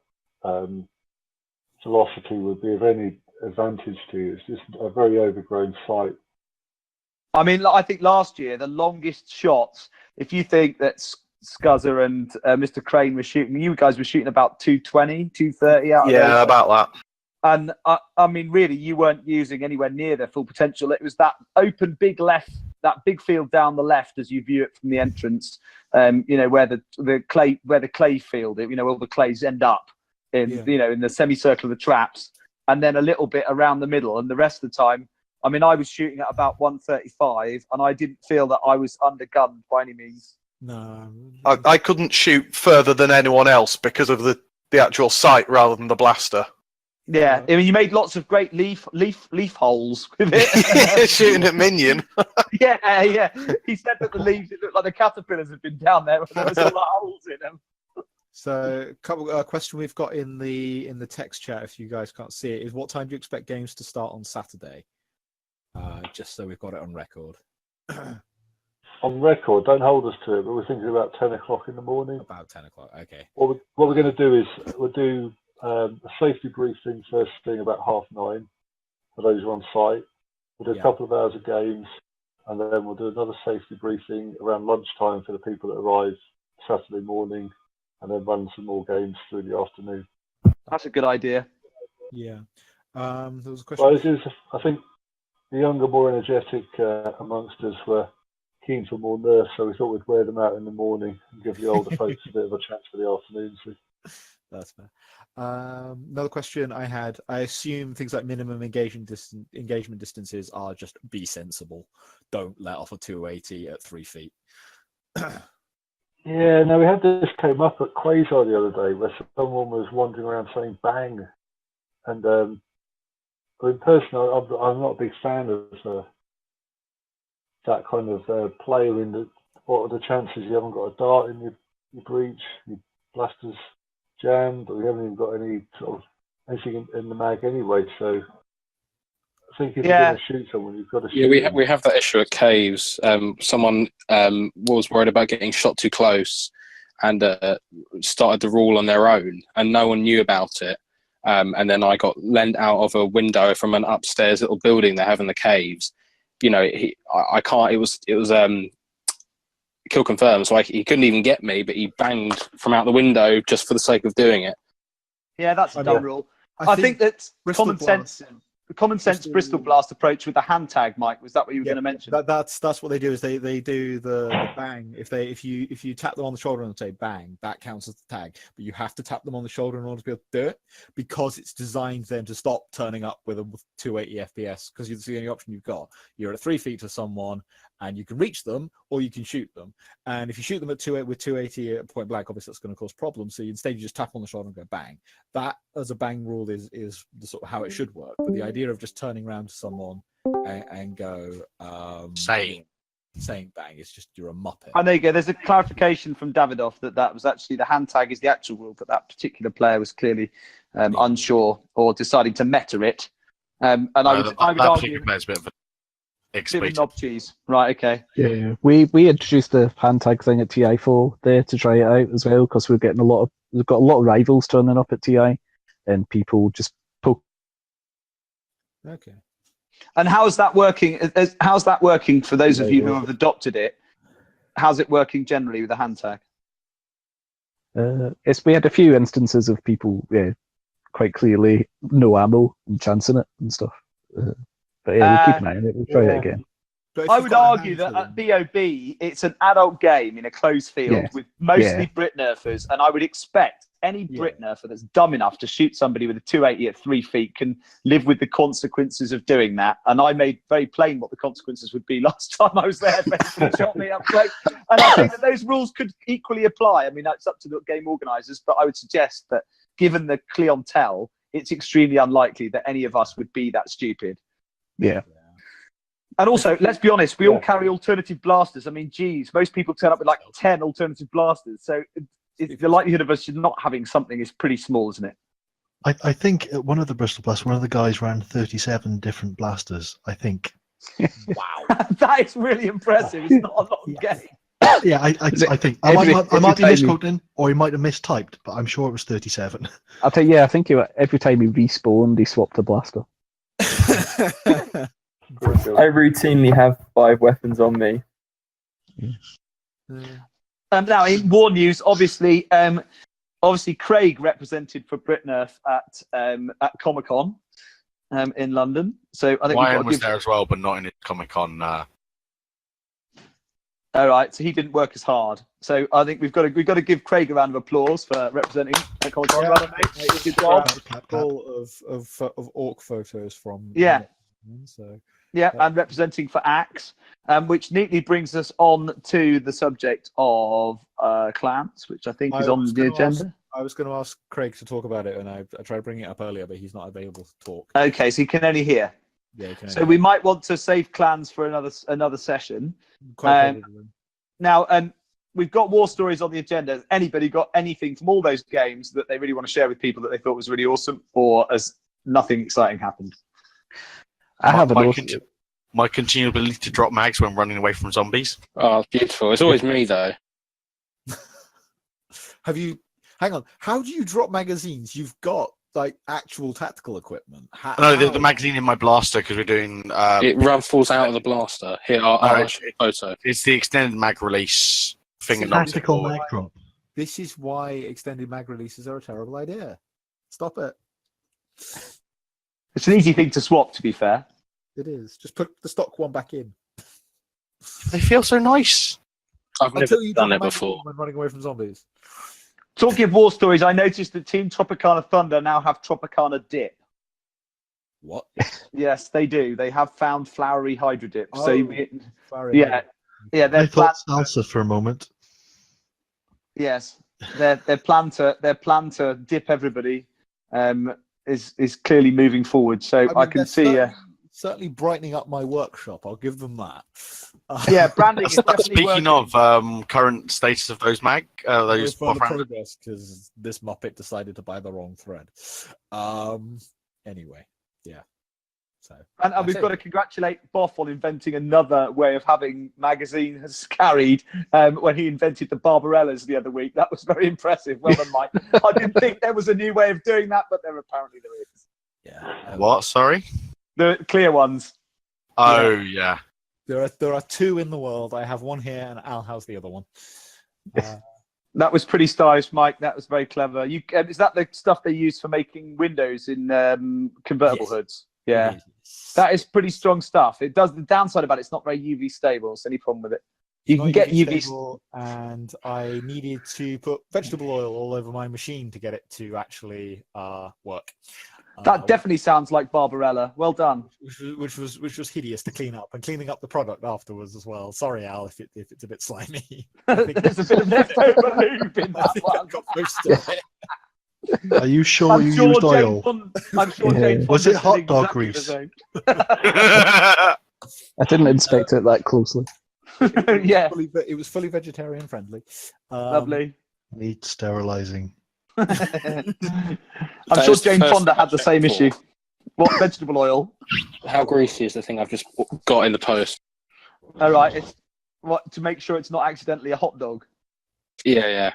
velocity would be of any advantage to you. It's just a very overgrown site. I mean, I think last year the longest shots. If you think that Scuzzer and Mr. Crane were shooting, you guys were shooting about 220, 230 out of Yeah, those. about that. And I mean, really, you weren't using anywhere near their full potential. It was that open big left, that big field down the left as you view it from the entrance. You know, where the clay field, you know, all the clays end up in, you know, in the semicircle of the traps, and then a little bit around the middle, and the rest of the time. I mean, I was shooting at about 135, and I didn't feel that I was undergunned by any means. No, I couldn't shoot further than anyone else because of the actual sight rather than the blaster. Yeah, I mean, you made lots of great leaf holes with it. Shooting at Minion. Yeah. He said that the leaves, it looked like the caterpillars had been down there. There was a lot of holes in them. So, a couple question we've got in the text chat, if you guys can't see it, is what time do you expect games to start on Saturday? Just so we've got it on record. On record, don't hold us to it, but we're thinking about 10 o'clock in the morning. About 10 o'clock, okay. What we're going to do is we'll do a safety briefing first thing about 9:30 for those who are on site. We'll do a couple of hours of games, and then we'll do another safety briefing around lunchtime for the people that arrive Saturday morning, and then run some more games through the afternoon. That's a good idea. Yeah. There was a question. Well, I think the younger, more energetic amongst us were keen for more nerves, so we thought we'd wear them out in the morning and give the older folks a bit of a chance for the afternoon. So. That's fair. Another question I had. I assume things like minimum engagement distances are just be sensible. Don't let off a 280 at 3 feet. Yeah, no, we had this came up at Quasar the other day where someone was wandering around saying bang. And I mean, personally, I'm not a big fan of that kind of player in the, what are the chances you haven't got a dart in your breech, your blaster's jammed, but we haven't even got any sort of anything in the mag anyway, so I think if you're going to shoot someone, you've got to shoot them. We have that issue at caves. Someone was worried about getting shot too close and started the rule on their own, and no one knew about it. And then I got lent out of a window from an upstairs little building they have in the caves. You know, I can't. It was kill confirmed, so he couldn't even get me, but he banged from out the window just for the sake of doing it. Yeah, that's a dumb rule. I think that's common sense. The common sense Bristol Blast approach with the hand tag, Mike. Was that what you were going to mention? That's what they do. Is they do the bang. If you tap them on the shoulder and say bang, that counts as the tag. But you have to tap them on the shoulder in order to be able to do it, because it's designed then to stop turning up with a 280 FPS. Because it's the only option you've got. You're at 3 feet to someone, and you can reach them or you can shoot them. And if you shoot them with 280 at point blank, obviously that's going to cause problems. So instead you just tap on the shoulder and go bang. That as a bang rule is the sort of how it should work. But the idea of just turning around to someone and go saying bang is just, you're a muppet. And there you go. There's a clarification from Davidoff that was actually the hand tag is the actual rule, but that particular player was clearly unsure or deciding to meta it. And I would argue player's a bit of a knob cheese. Right, okay. Yeah, we introduced the hand tag thing at TI4 there to try it out as well, because we've got a lot of rivals turning up at TI, and people just poke. Okay. And how's that working? How's that working for those of you who have adopted it? How's it working generally with the hand tag? We had a few instances of people, quite clearly no ammo and chancing it and stuff. But yeah, we'll keep an eye on it. We'll try it again. I would argue that at BOB, it's an adult game in a closed field with mostly Brit nerfers, and I would expect any Yeah. Brit nerfer that's dumb enough to shoot somebody with a 280 at 3 feet can live with the consequences of doing that. And I made very plain what the consequences would be last time I was there. Basically, shot me up close. And I think that those rules could equally apply. I mean, that's up to the game organisers, but I would suggest that given the clientele, it's extremely unlikely that any of us would be that stupid. Yeah. And also, let's be honest, we all carry alternative blasters. I mean, geez, most people turn up with like 10 alternative blasters. So the likelihood of us not having something is pretty small, isn't it? I think at one of the Bristol Blasts, one of the guys ran 37 different blasters, I think. Wow. That is really impressive. It's not a long game. Yeah, I think. I might be misquoting, or he might have mistyped, but I'm sure it was 37. I think every time he respawned, he swapped the blaster. I routinely have 5 weapons on me. Now, in war news, obviously, Craig represented for BritNerf at Comic Con in London. So I think Ryan was there as well, but not in his Comic Con. All right, so he didn't work as hard. So I think we've got to give Craig a round of applause for representing at Comic Con. Good job. Full of orc photos from. Yeah. So. Yeah, and representing for Axe, which neatly brings us on to the subject of clans, which I think is on the agenda. I was going to ask Craig to talk about it, and I tried bringing it up earlier, but he's not available to talk. Okay, so he can only hear. Yeah, he can so we might want to save clans for another session. Now, we've got war stories on the agenda. Has anybody got anything from all those games that they really want to share with people that they thought was really awesome, or has nothing exciting happened? My continual ability to drop mags when running away from zombies. Oh, beautiful. It's always me, though. Hang on. How do you drop magazines? You've got, like, actual tactical equipment. No, the magazine in my blaster, because we're doing... it falls out of the blaster. Here, I'll show you a photo. It's the extended mag release thing. Tactical mag drop. This is why extended mag releases are a terrible idea. Stop it. It's an easy thing to swap, to be fair. It is. Just put the stock one back in. They feel so nice. I've never done it before. When running away from zombies. Talking of war stories, I noticed that Team Tropicana Thunder now have Tropicana Dip. What? Yes, they do. They have found flowery Hydra Dip. Oh, yeah. I thought salsa for a moment. Yes, their plan to dip everybody is clearly moving forward. So I can see. Certainly brightening up my workshop. I'll give them that. Yeah, branding is definitely Speaking working. of current status of those those progress because this Muppet decided to buy the wrong thread. Anyway, yeah. So and we've got to congratulate Boff on inventing another way of having magazines carried when he invented the Barbarellas the other week. That was very impressive. Well done, Mike. I didn't think there was a new way of doing that, but there apparently is. Yeah. What? Sorry. The clear ones. Oh yeah. There are 2 in the world. I have one here, and Al has the other one. That was pretty stylish, Mike. That was very clever. Is that the stuff they use for making windows in convertible hoods? Yeah. That is pretty strong stuff. It does. The downside about it's not very UV stable. It's any problem with it. You can get UV stable, and I needed to put vegetable oil all over my machine to get it to actually work. That definitely sounds like Barbarella. Well done. Which was hideous to clean up, and cleaning up the product afterwards as well. Sorry, Al, if it's a bit slimy. There's a bit of leftover lube in that one. Got most of it. Are you sure you used oil? I'm sure Jane was it hot dog grease? I didn't inspect it that closely. Yeah, it was fully vegetarian friendly. Lovely. Need sterilizing. I'm sure Jane Fonda had the same issue. What, vegetable oil? How greasy is the thing I've just got in the post? All right, it's to make sure it's not accidentally a hot dog. Yeah.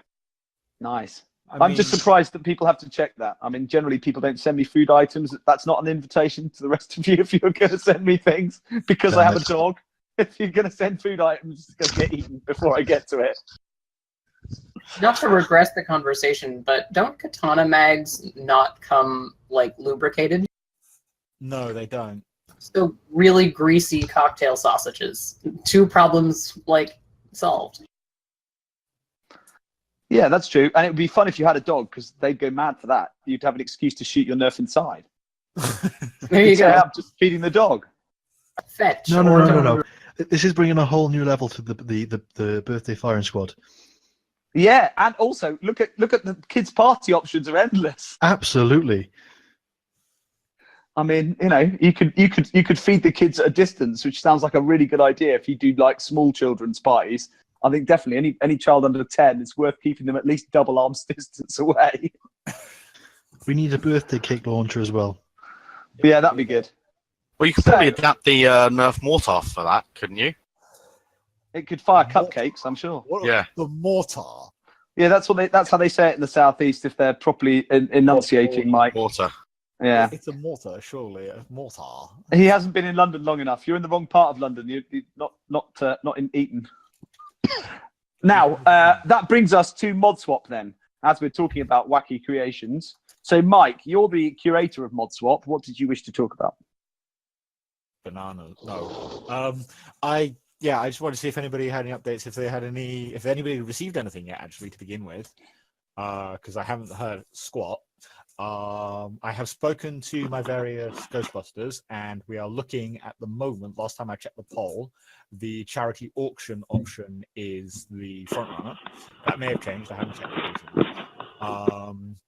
Nice. I'm just surprised that people have to check that. I mean, generally people don't send me food items. That's not an invitation to the rest of you if you're going to send me things because I have a dog. If you're going to send food items, it's going to get eaten before I get to it. Not to regress the conversation, but don't katana mags not come like lubricated? No, they don't. So really greasy cocktail sausages. 2 problems like solved. Yeah, that's true. And it would be fun if you had a dog because they'd go mad for that. You'd have an excuse to shoot your Nerf inside. There you Say, go. I'm just feeding the dog. Fetch. No. This is bringing a whole new level to the birthday firing squad. Yeah, and also look at the kids' party options are endless. Absolutely. I mean, you could feed the kids at a distance, which sounds like a really good idea if you do like small children's parties. I think definitely any child under 10, it's worth keeping them at least double arms distance away. We need a birthday cake launcher as well. But yeah, that'd be good. Well, you could probably adapt the Nerf mortar for that, couldn't you? It could fire cupcakes, I'm sure. Yeah. The mortar. Yeah, that's how they say it in the southeast if they're properly enunciating, Mike. Mortar. Yeah. It's a mortar, surely. A mortar. He hasn't been in London long enough. You're in the wrong part of London. You're not in Eton. Now, that brings us to Mod Swap then, as we're talking about wacky creations. So, Mike, you're the curator of Mod Swap. What did you wish to talk about? Bananas. No. I just wanted to see if anybody had any updates, if anybody received anything yet, actually, to begin with, because I haven't heard squat. I have spoken to my various Ghostbusters, and we are looking at the moment. Last time I checked the poll, the charity auction option is the front runner. That may have changed. I haven't checked it recently.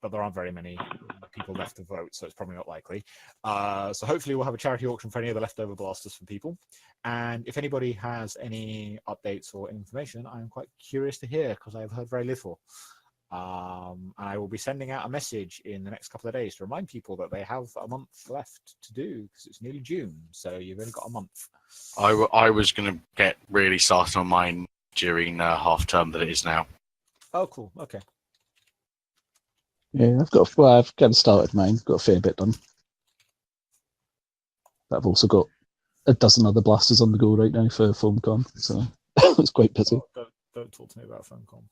But there aren't very many people left to vote, so it's probably not likely. So hopefully we'll have a charity auction for any of the leftover blasters from people. And if anybody has any updates or information, I'm quite curious to hear, because I've heard very little. And I will be sending out a message in the next couple of days to remind people that they have a month left to do, because it's nearly June, so you've only got a month. I was going to get really started on mine during half term that it is now. Oh, cool. Okay. Yeah, I've kind of started mine. Got a fair bit done. But I've also got a dozen other blasters on the go right now for FoamCon, so it's quite busy. Don't talk to me about FoamCon.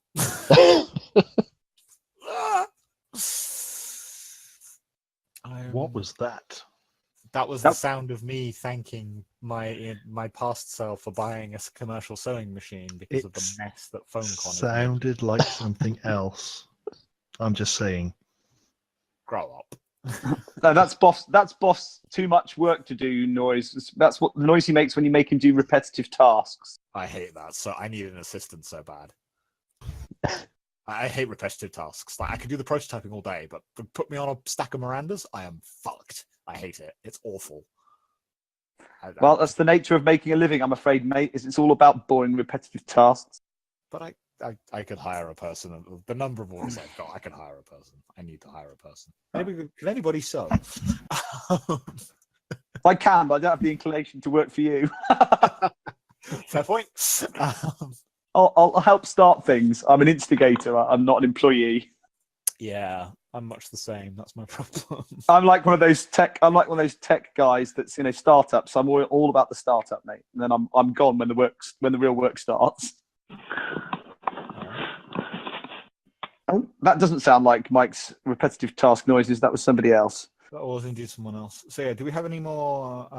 What was that? That was the sound of me thanking my past self for buying a commercial sewing machine because of the mess that FoamCon sounded like something else. I'm just saying. Grow up. No, that's boss too much work to do noise. That's what the noise he makes when you make him do repetitive tasks. I hate that. So I need an assistant so bad. I hate repetitive tasks. Like, I could do the prototyping all day, but put me on a stack of Mirandas, I am fucked. I hate it. It's awful. Well, that's the nature of making a living, I'm afraid, mate. It's all about boring, repetitive tasks. But I could hire a person. The number of orders I've got, I can hire a person. I need to hire a person. Can anybody sew? I can, but I don't have the inclination to work for you. Fair point. I'll help start things. I'm an instigator. I'm not an employee. Yeah, I'm much the same. That's my problem. I'm like one of those tech guys that's startups. I'm all about the startup, mate. And then I'm gone when the real work starts. Oh, that doesn't sound like Mike's repetitive task noises. That was somebody else. That was indeed someone else. So yeah, do we have any more?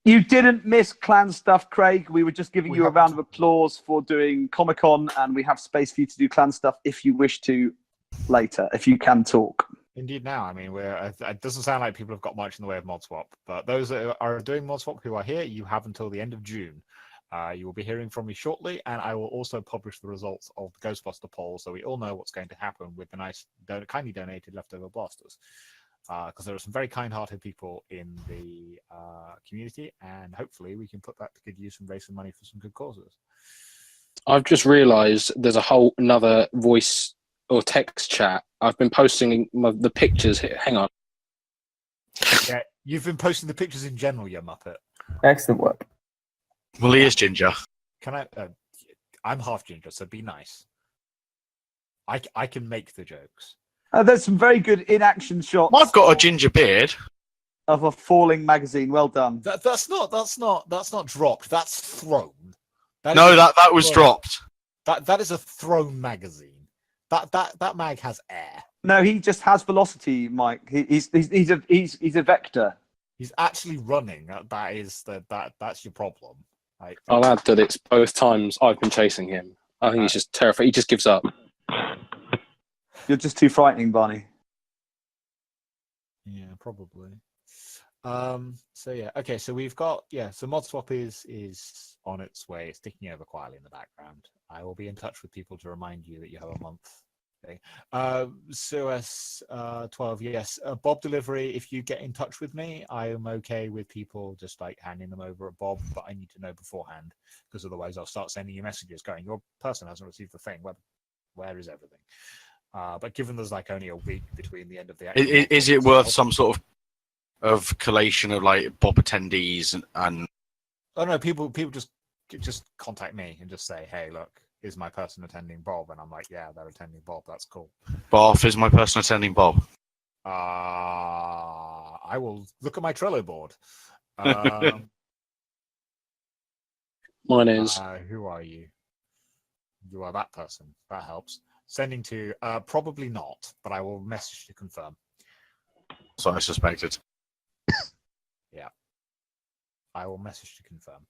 You didn't miss clan stuff, Craig. We were just giving you a round of applause for doing Comic-Con, and we have space for you to do clan stuff if you wish to later, if you can talk. Indeed. Now, I mean, it doesn't sound like people have got much in the way of mod swap, but those that are doing mod swap who are here, you have until the end of June. You will be hearing from me shortly, and I will also publish the results of the Ghostbuster poll, so we all know what's going to happen with the nice, kindly donated leftover blasters. Because there are some very kind-hearted people in the community, and hopefully we can put that to good use and raise some money for some good causes. I've just realised there's a whole another voice or text chat. I've been posting the pictures here. Hang on. Yeah, you've been posting the pictures in general, you muppet. Excellent work. Well, he is ginger. Can I? I'm half ginger, so be nice. I can make the jokes. There's some very good in-action shots. I've got a ginger beard of a falling magazine. Well done. That's not dropped. That's thrown. That was dropped. That is a thrown magazine. That mag has air. No, he just has velocity, Mike. He's a vector. He's actually running. That's your problem. I'll add that it's both times I've been chasing him. I think he's just terrified. He just gives up. You're just too frightening, Barney. Yeah, probably. So yeah, okay. So we've got So mod swap is on its way. It's ticking over quietly in the background. I will be in touch with people to remind you that you have a month thing. SOS 12. Yes, Bob delivery. If you get in touch with me, I am okay with people just like handing them over at Bob, but I need to know beforehand because otherwise I'll start sending you messages going, your person hasn't received the thing. Where is everything? But given there's like only a week between the end of the is it worth some sort of collation of like Bob attendees and oh no, people just contact me and just say, hey, look, is my person attending Bob? And I'm like, yeah, they're attending Bob. That's cool. Barth is my person attending Bob? I will look at my Trello board. Mine is. Who are you? You are that person. That helps. Sending to probably not, but I will message to confirm. So I suspected. Yeah, I will message to confirm.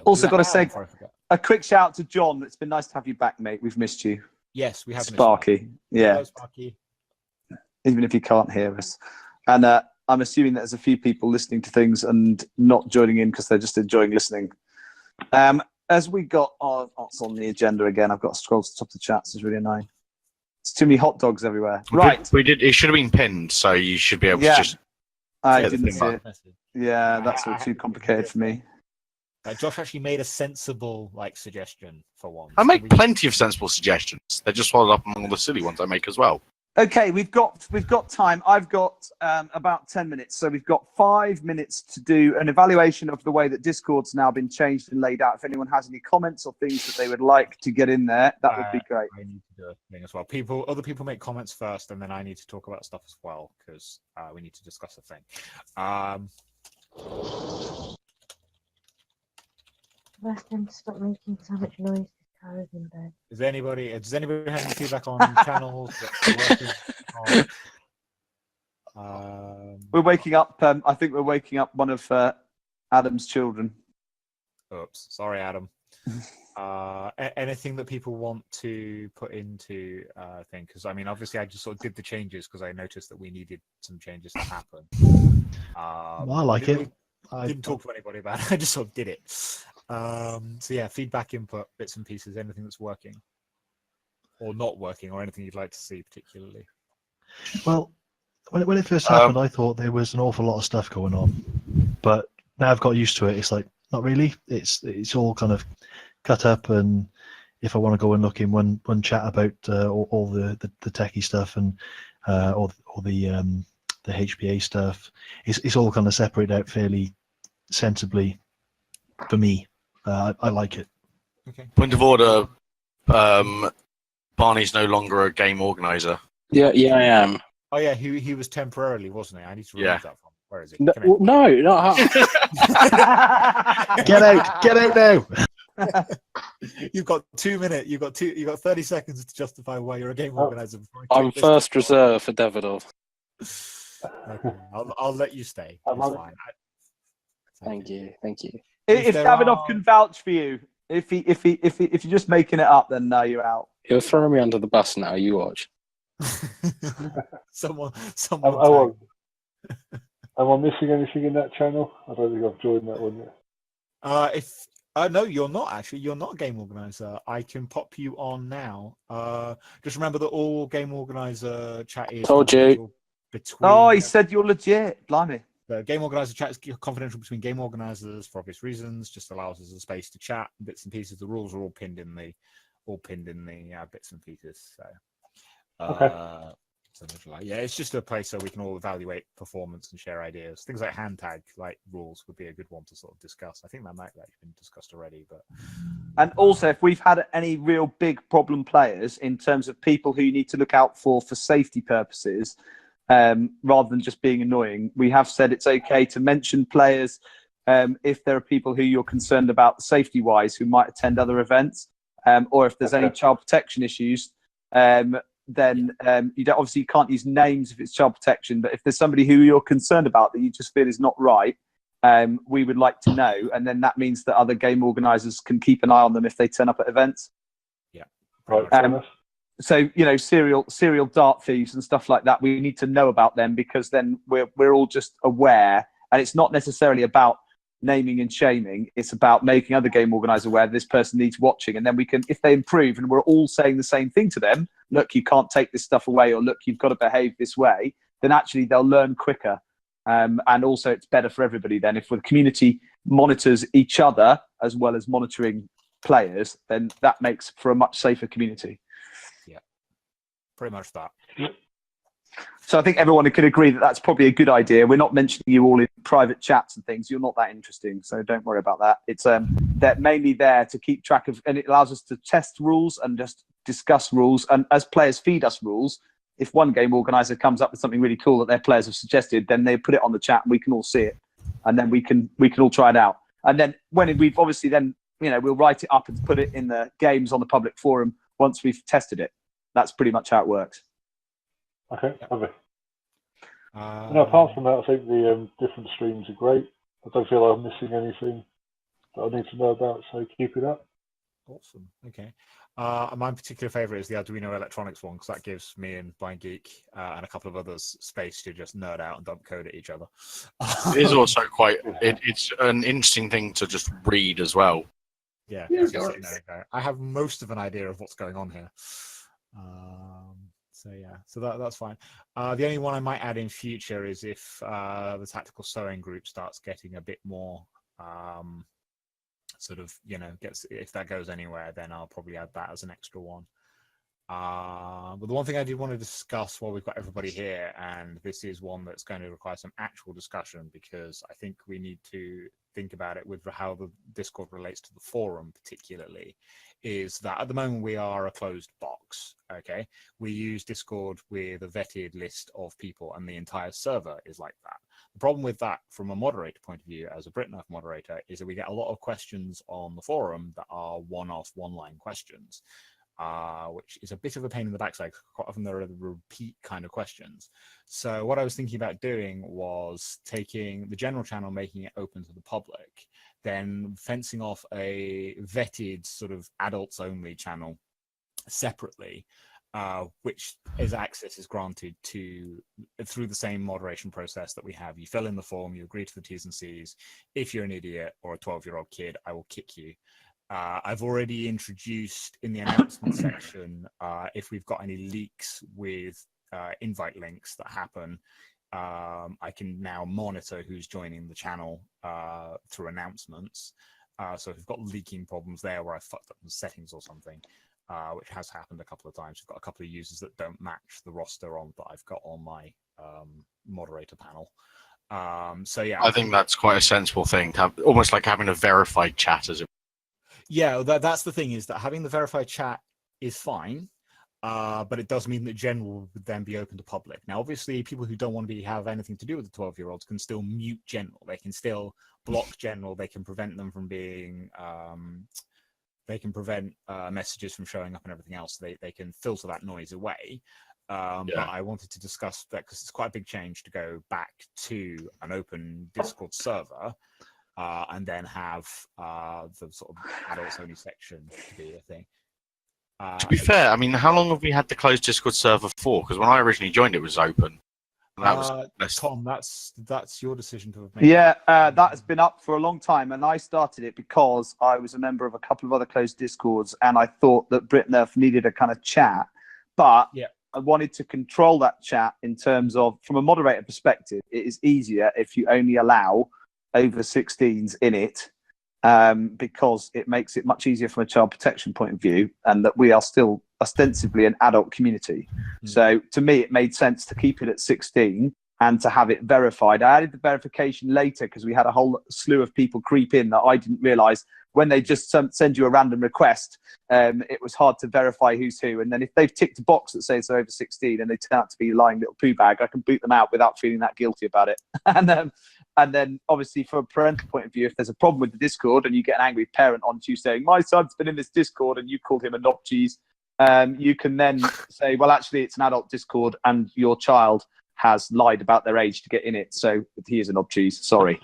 Also, got to say a quick shout out to John. It's been nice to have you back, mate. We've missed you. Yes, we have. Sparky. Yeah. Hello, Sparky. Even if you can't hear us, and I'm assuming that there's a few people listening to things and not joining in because they're just enjoying listening. As we got what's on the agenda again, I've got to scroll to the top of the chats. It's really annoying. It's too many hot dogs everywhere. Right. We did. It should have been pinned, so you should be able to just. I didn't see it. Yeah, that's all too complicated for me. Josh actually made a sensible suggestion for one. I make plenty of sensible suggestions. They're just followed up among all the silly ones I make as well. Okay, we've got time. I've got about 10 minutes, so we've got 5 minutes to do an evaluation of the way that Discord's now been changed and laid out. If anyone has any comments or things that they would like to get in there, that would be great. I need to do a thing as well. Other people make comments first, and then I need to talk about stuff as well because we need to discuss a thing. Ask them to stop making so much noise. Cara's in bed. Does anybody have any feedback on channels? We're waking up. I think we're waking up one of Adam's children. Oops, sorry, Adam. Anything that people want to put into thing? Because I mean, obviously, I just sort of did the changes because I noticed that we needed some changes to happen. Well, I like it. I didn't talk to anybody about it. I just sort of did it. So yeah, feedback, input, bits and pieces, anything that's working or not working, or anything you'd like to see particularly. Well, when it first happened, I thought there was an awful lot of stuff going on, but now I've got used to it. It's like not really. It's all kind of cut up, and if I want to go and look in one chat about all the techie stuff and all the HPA stuff, it's all kind of separated out fairly sensibly for me. I like it. Okay. Point of order. Barney's no longer a game organizer. Yeah, I am. Oh yeah, he was temporarily, wasn't he? I need to remove that from. Where is he? No, not Get out now. You've got 2 minutes. You've got 30 seconds to justify why you're a game organizer. I'm first reserve for Davidoff. Okay, I'll let you stay. It's fine. Thank you. If Davidoff can vouch for you, if you're just making it up, then no, you're out. He'll throw me under the bus now. You watch. someone. Am I missing anything in that channel? I don't think I've joined that one yet. No, you're not actually. You're not a game organizer. I can pop you on now. Just remember that all game organizer chat is. Told you. He said you're legit. Blimey. The game organizer chat is confidential between game organizers for obvious reasons. Just allows us a space to chat bits and pieces. The rules are all pinned in the bits and pieces. So, yeah, it's just a place so we can all evaluate performance and share ideas. Things like hand tag, rules, would be a good one to sort of discuss. I think that might have actually been discussed already, but. And also, if we've had any real big problem players in terms of people who you need to look out for safety purposes. Rather than just being annoying, we have said it's okay to mention players if there are people who you're concerned about safety-wise who might attend other events, or if there's any child protection issues, then you can't use names if it's child protection. But if there's somebody who you're concerned about that you just feel is not right, we would like to know, and then that means that other game organisers can keep an eye on them if they turn up at events. Yeah. Right. So serial dart thieves and stuff like that, we need to know about them, because then we're all just aware, and it's not necessarily about naming and shaming. It's about making other game organisers aware this person needs watching, and then we can, if they improve, and we're all saying the same thing to them, look, you can't take this stuff away, or look, you've got to behave this way, then actually they'll learn quicker. And also it's better for everybody then. If the community monitors each other as well as monitoring players, then that makes for a much safer community. Yeah, pretty much that. So I think everyone could agree that that's probably a good idea. We're not mentioning you all in private chats and things. You're not that interesting, so don't worry about that. It's they're mainly there to keep track of, and it allows us to test rules and just discuss rules. And as players feed us rules, if one game organizer comes up with something really cool that their players have suggested, then they put it on the chat and we can all see it, and then we can all try it out. And then when we've obviously then, we'll write it up and put it in the games on the public forum once we've tested it. That's pretty much how it works. Okay, lovely. Apart from that, I think the different streams are great. I don't feel like I'm missing anything that I need to know about, so keep it up. Awesome. Okay. My particular favourite is the Arduino Electronics one, because that gives me and Blind Geek and a couple of others space to just nerd out and dump code at each other. It is also quite. It's an interesting thing to just read as well. Yeah. I have most of an idea of what's going on here. So that's fine. The only one I might add in future is if the tactical sewing group starts getting a bit more if that goes anywhere, then I'll probably add that as an extra one. But the one thing I did want to discuss while we've got everybody here, and this is one that's going to require some actual discussion, because I think we need to think about it with how the Discord relates to the forum particularly, is that at the moment we are a closed box. Okay, we use Discord with a vetted list of people, and the entire server is like that. The problem with that from a moderator point of view, as a BritNerf moderator, is that we get a lot of questions on the forum that are one-off, one-line questions, which is a bit of a pain in the backside. Quite often there are the repeat kind of questions. So what I was thinking about doing was taking the general channel, making it open to the public, then fencing off a vetted sort of adults-only channel separately, which access is granted to through the same moderation process that we have. You fill in the form, you agree to the T's and C's. If you're an idiot or a 12-year-old kid, I will kick you. I've already introduced in the announcement section, if we've got any leaks with invite links that happen, I can now monitor who's joining the channel through announcements. So if we've got leaking problems there where I fucked up the settings or something, which has happened a couple of times. We've got a couple of users that don't match the roster that I've got on my moderator panel. So yeah, I think that's quite a sensible thing to have, almost like having a verified chat as it. Yeah, that's the thing, is that having the verified chat is fine, but it does mean that general would then be open to public. Now, obviously, people who don't want to have anything to do with the 12-year-olds can still mute general. They can still block general. They can prevent them from being. They can prevent messages from showing up and everything else. They can filter that noise away. But I wanted to discuss that because it's quite a big change to go back to an open Discord server and then have the sort of adults-only section to be a thing. To be fair, I mean, how long have we had the closed Discord server for? Because when I originally joined, it was open. And that was Tom, that's your decision to have made. Yeah, that has been up for a long time, and I started it because I was a member of a couple of other closed Discords, and I thought that BritNerf needed a kind of chat, but I wanted to control that chat in terms of, from a moderator perspective, it is easier if you only allow over 16s in it, because it makes it much easier from a child protection point of view, and that we are still ostensibly an adult community. So to me, it made sense to keep it at 16 and to have it verified. I added the verification later because we had a whole slew of people creep in that I didn't realize when they just send you a random request. It was hard to verify who's who. And then if they've ticked a box that says they're over 16 and they turn out to be a lying little poo bag, I can boot them out without feeling that guilty about it. And then obviously from a parental point of view, if there's a problem with the Discord and you get an angry parent onto you saying, my son's been in this Discord, and you called him a knob cheese, you can then say, well, actually it's an adult Discord and your child has lied about their age to get in it. So he is an obtuse. Sorry.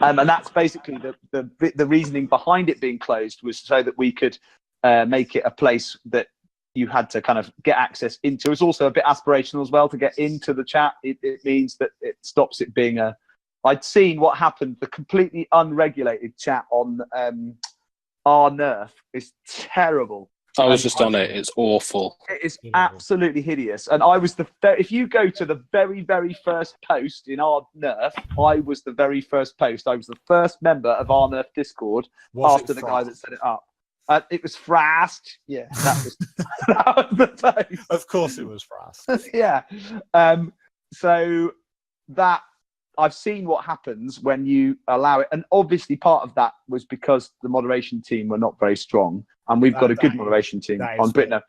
And that's basically the reasoning behind it being closed, was so that we could make it a place that you had to kind of get access into. It's also a bit aspirational as well to get into the chat. It means that it stops it being a. I'd seen what happened. The completely unregulated chat on our Nerf is terrible. I was just on it. It's awful. It is absolutely hideous. And I was if you go to the very, very first post in our Nerf, I was the very first post. I was the first member of our Nerf Discord after the guy that set it up. It was Frast. Yeah, that was, that was the post. Of course it was Frast. Yeah. So that I've seen what happens when you allow it. And obviously part of that was because the moderation team were not very strong. And we've got a good moderation team on Britain.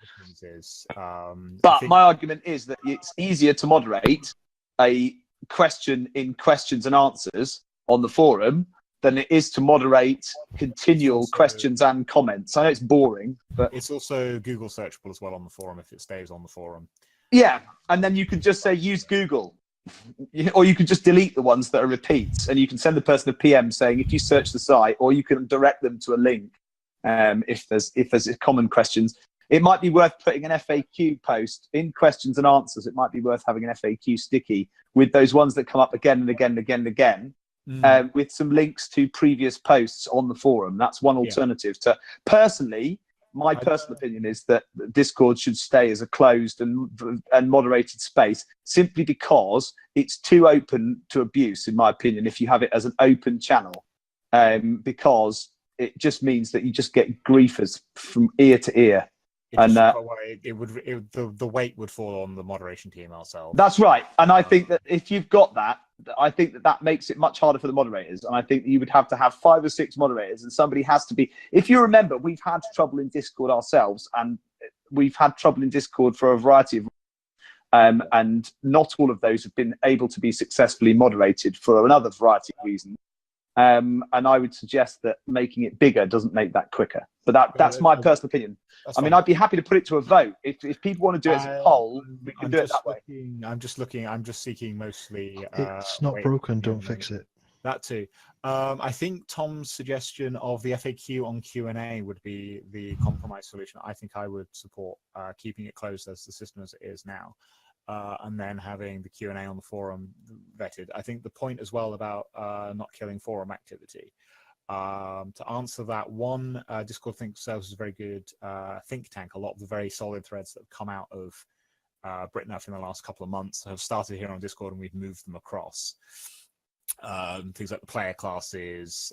But my argument is that it's easier to moderate a question in questions and answers on the forum than it is to moderate continual questions and comments. I know it's boring, but it's also Google searchable as well on the forum if it stays on the forum. Yeah, and then you can just say use Google. Or you can just delete the ones that are repeats, and you can send the person a PM saying if you search the site, or you can direct them to a link. If there's common questions, it might be worth putting an FAQ post in questions and answers. It might be worth having an FAQ sticky with those ones that come up again and again and again and again, with some links to previous posts on the forum. That's one alternative to. Personally, my personal opinion is that Discord should stay as a closed and moderated space, simply because it's too open to abuse, in my opinion, if you have it as an open channel, because it just means that you just get griefers from ear to ear. The weight would fall on the moderation team ourselves. That's right. And I think that if you've got that, I think that makes it much harder for the moderators. And I think that you would have to have 5 or 6 moderators, and somebody has to be. If you remember, we've had trouble in Discord ourselves, and we've had trouble in Discord for a variety of and not all of those have been able to be successfully moderated for another variety of reasons. And I would suggest that making it bigger doesn't make that quicker. But that's my personal opinion. I mean, I'd be happy to put it to a vote. If people want to do it as a poll, we can do it that way. I'm just seeking mostly. It's not broken, don't fix it. That too. I think Tom's suggestion of the FAQ on Q&A would be the compromise solution. I think I would support keeping it closed as the system as it is now. And then having the Q&A on the forum vetted. I think the point as well about not killing forum activity. To answer that, one, Discord thinks themselves is a very good think tank. A lot of the very solid threads that have come out of BritNF in the last couple of months have started here on Discord, and we've moved them across. Things like the player classes,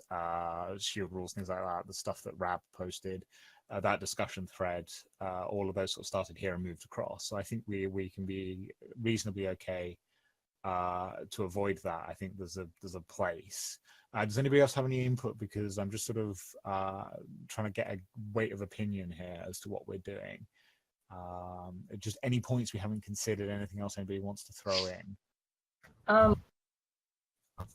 shield rules, things like that, the stuff that Rab posted. That discussion thread, all of those sort of started here and moved across. So I think we can be reasonably okay to avoid that. I think there's a place. Does anybody else have any input? Because I'm just sort of trying to get a weight of opinion here as to what we're doing. Just any points we haven't considered, anything else anybody wants to throw in?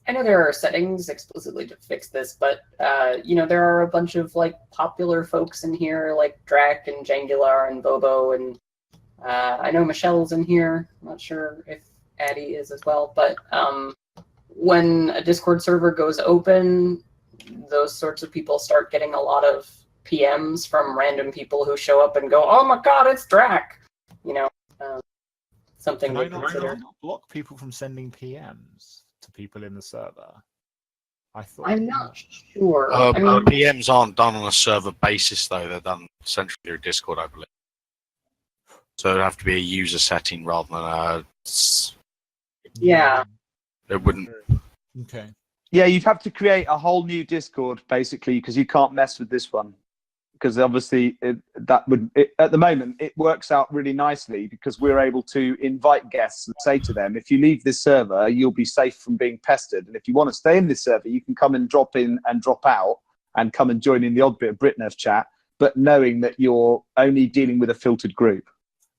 I know there are settings explicitly to fix this, but there are a bunch of like popular folks in here, like Drac and Jangular and Bobo, and I know Michelle's in here. I'm not sure if Addie is as well, but when a Discord server goes open, those sorts of people start getting a lot of PMs from random people who show up and go, "Oh my God, it's Drac!" Something to consider. Can I not block people from sending PMs to people in the server? I'm not sure. PMs aren't done on a server basis, though. They're done centrally through Discord, I believe. So it'd have to be a user setting rather than a. Yeah. It wouldn't. Okay. Yeah, you'd have to create a whole new Discord, basically, because you can't mess with this one. Because obviously, at the moment, it works out really nicely because we're able to invite guests and say to them, if you leave this server, you'll be safe from being pestered. And if you want to stay in this server, you can come and drop in and drop out and come and join in the odd bit of BritNF chat, but knowing that you're only dealing with a filtered group.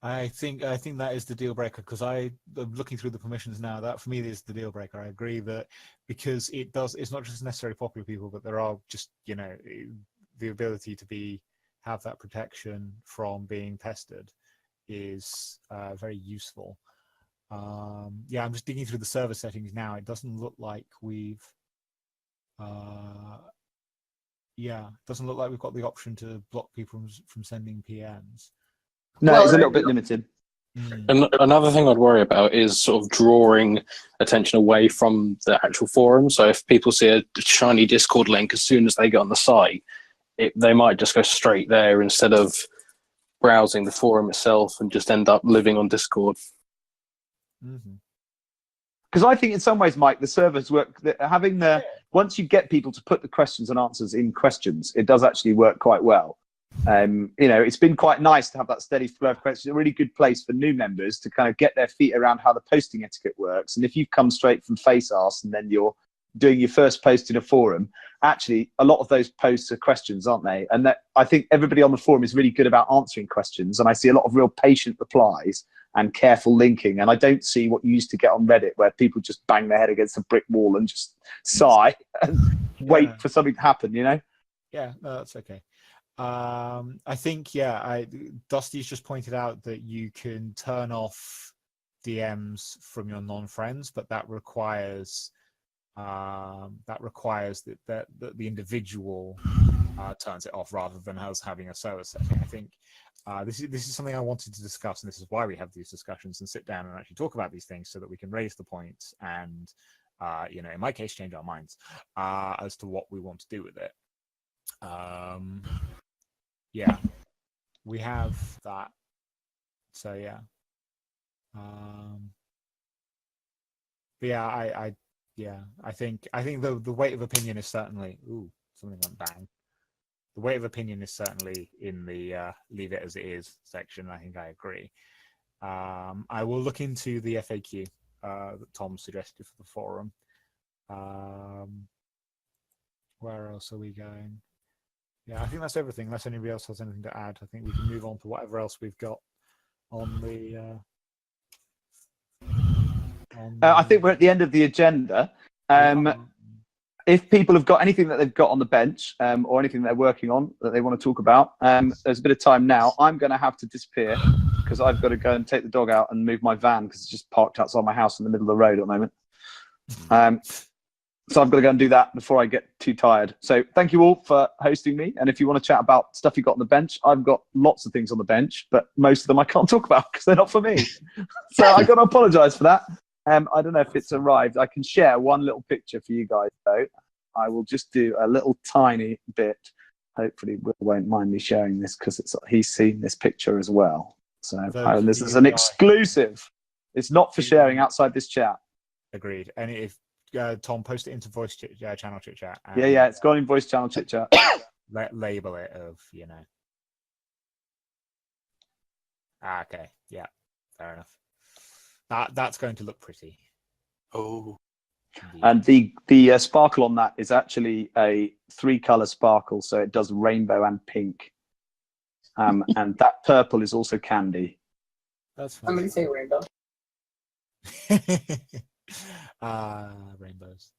I think that is the deal breaker, because I'm looking through the permissions now. That for me is the deal breaker. I agree that because it's not just necessarily popular people, but there are just the ability to have that protection from being pestered is very useful. Yeah, I'm just digging through the server settings now. It doesn't look like we've doesn't look like we've got the option to block people from sending PMs. No, Well, it's a little bit limited. And another thing I'd worry about is sort of drawing attention away from the actual forum. So if people see a shiny Discord link as soon as they get on the site, they might just go straight there instead of browsing the forum itself and just end up living on Discord. Because I think in some ways, Mike, the servers work. Once you get people to put the questions and answers in questions, it does actually work quite well. It's been quite nice to have that steady flow of questions. A really good place for new members to kind of get their feet around how the posting etiquette works. And if you've come straight from FaceAsk and then you're doing your first post in a forum, actually a lot of those posts are questions, aren't they? And that I think everybody on the forum is really good about answering questions, and I see a lot of real patient replies and careful linking, and I don't see what you used to get on Reddit where people just bang their head against a brick wall and just sigh and wait for something to happen, you know? Yeah, no, that's okay. I think, Dusty's just pointed out that you can turn off DMs from your non-friends, but that requires that the individual turns it off rather than us having a server setting. I think this is something I wanted to discuss, and this is why we have these discussions and sit down and actually talk about these things so that we can raise the points and in my case, change our minds as to what we want to do with it. We have that. So yeah. I think the weight of opinion is certainly something went bang. The weight of opinion is certainly in the leave it as it is section. I think I agree. I will look into the FAQ that Tom suggested for the forum. Where else are we going? Yeah, I think that's everything. Unless anybody else has anything to add, I think we can move on to whatever else we've got on the. I think we're at the end of the agenda. If people have got anything that they've got on the bench or anything they're working on that they want to talk about, there's a bit of time now. I'm going to have to disappear because I've got to go and take the dog out and move my van because it's just parked outside my house in the middle of the road at the moment. So I've got to go and do that before I get too tired. So thank you all for hosting me. And if you want to chat about stuff you got on the bench, I've got lots of things on the bench, but most of them I can't talk about because they're not for me. So I've got to apologise for that. I don't know if it's arrived. I can share one little picture for you guys, though. I will just do a little tiny bit. Hopefully, Will won't mind me sharing this because he's seen this picture as well. So this is an exclusive. It's not for sharing outside this chat. Agreed. And if Tom, post it into voice channel chit chat. Yeah, it's gone in voice channel chit chat. Label it of okay, yeah, fair enough. That's going to look pretty. Oh. And the sparkle on that is actually a 3-color sparkle, so it does rainbow and pink. And that purple is also candy. That's fine. I'm going to say rainbow. Rainbows.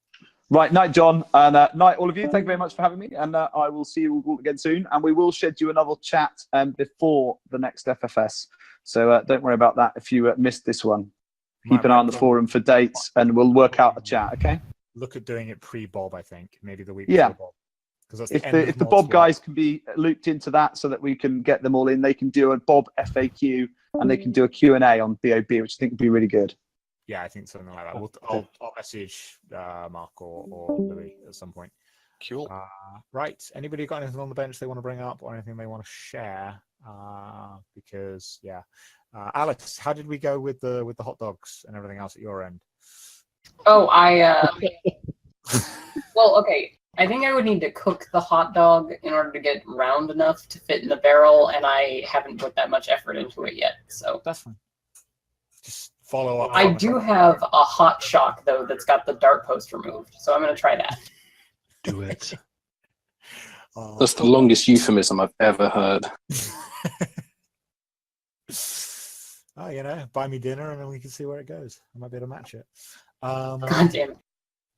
Right, night, John, and night, all of you. Thank you very much for having me, and I will see you all again soon. And we will schedule another chat before the next FFS. So don't worry about that if you missed this one. Keep an eye on the forum for dates, and we'll work out a chat. Okay. Look at doing it pre-Bob. I think maybe the week before Bob. Because if the Bob guys can be looped into that, so that we can get them all in, they can do a Bob FAQ and they can do a Q&A on BOB, which I think would be really good. Yeah, I think something like that. I'll message Mark or Louis at some point. Cool. Right. Anybody got anything on the bench they want to bring up or anything they want to share? Because Alex, how did we go with the hot dogs and everything else at your end? Oh, well, okay. I think I would need to cook the hot dog in order to get round enough to fit in the barrel, and I haven't put that much effort into it yet. So that's fine. Just follow up. I do have a hot shock though that's got the dart post removed, so I'm going to try that. Do it. That's the longest euphemism I've ever heard. Buy me dinner and then we can see where it goes. I might be able to match it. God damn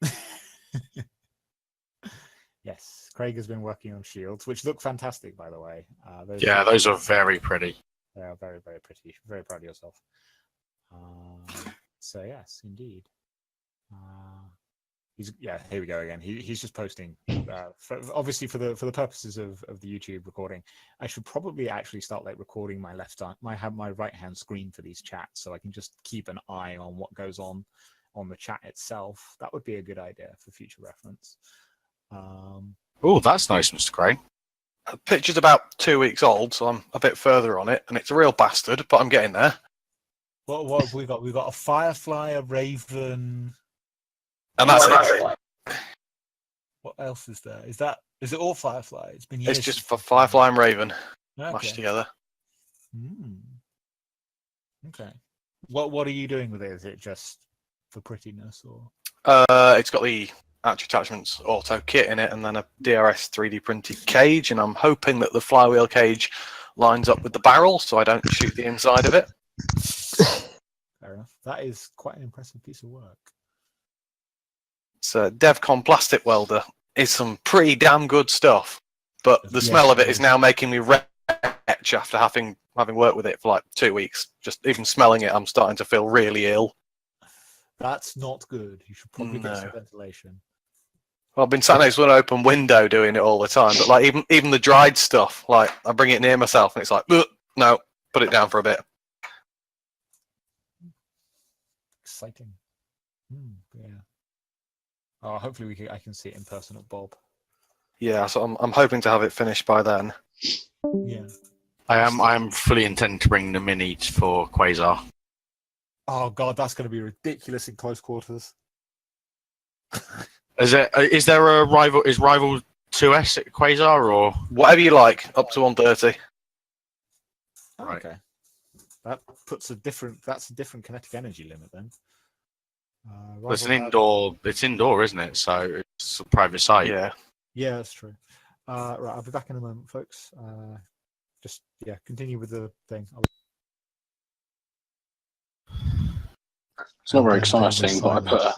it. Yes, Craig has been working on shields, which look fantastic, by the way. Those are very pretty. They are very, very pretty. Very proud of yourself. So yes, indeed. Here we go again. He's just posting. Obviously, for the purposes of the YouTube recording, I should probably actually start like recording my my right hand screen for these chats, so I can just keep an eye on what goes on the chat itself. That would be a good idea for future reference. Oh, that's nice, Mr. Gray. The picture's about 2 weeks old, so I'm a bit further on it, and it's a real bastard, but I'm getting there. What have we got? We've got a firefly, a raven, and that's it. What else is there? Is it all firefly? It's been years. It's just for firefly and raven Okay. mashed together. Okay. What are you doing with it? Is it just for prettiness, or? It's got the Arch Attachments auto kit in it, and then a DRS 3D printed cage, and I'm hoping that the flywheel cage lines up with the barrel, so I don't shoot the inside of it. Fair enough. That is quite an impressive piece of work. So DevCon plastic welder is some pretty damn good stuff, but the smell of it is now making me retch after having worked with it for like 2 weeks. Just even smelling it, I'm starting to feel really ill. That's not good. You should probably get some ventilation. Well, I've been sat next to an open window doing it all the time, but like even the dried stuff, like I bring it near myself and it's like, no, put it down for a bit. Exciting. Yeah. Oh, hopefully I can see it in person at Bob. Yeah, so I'm hoping to have it finished by then. Yeah. I am fully intending to bring the mini for Quasar. Oh god, that's going to be ridiculous in close quarters. Is there a rival? Is rival 2S at Quasar or whatever you like, up to 130? Right. Okay. That puts that's a different kinetic energy limit then. Well, it's an indoor. It's indoor, isn't it? So it's a private site. Yeah. Yeah, that's true. Right, I'll be back in a moment, folks. Just continue with the thing. It's not very exciting, but I put a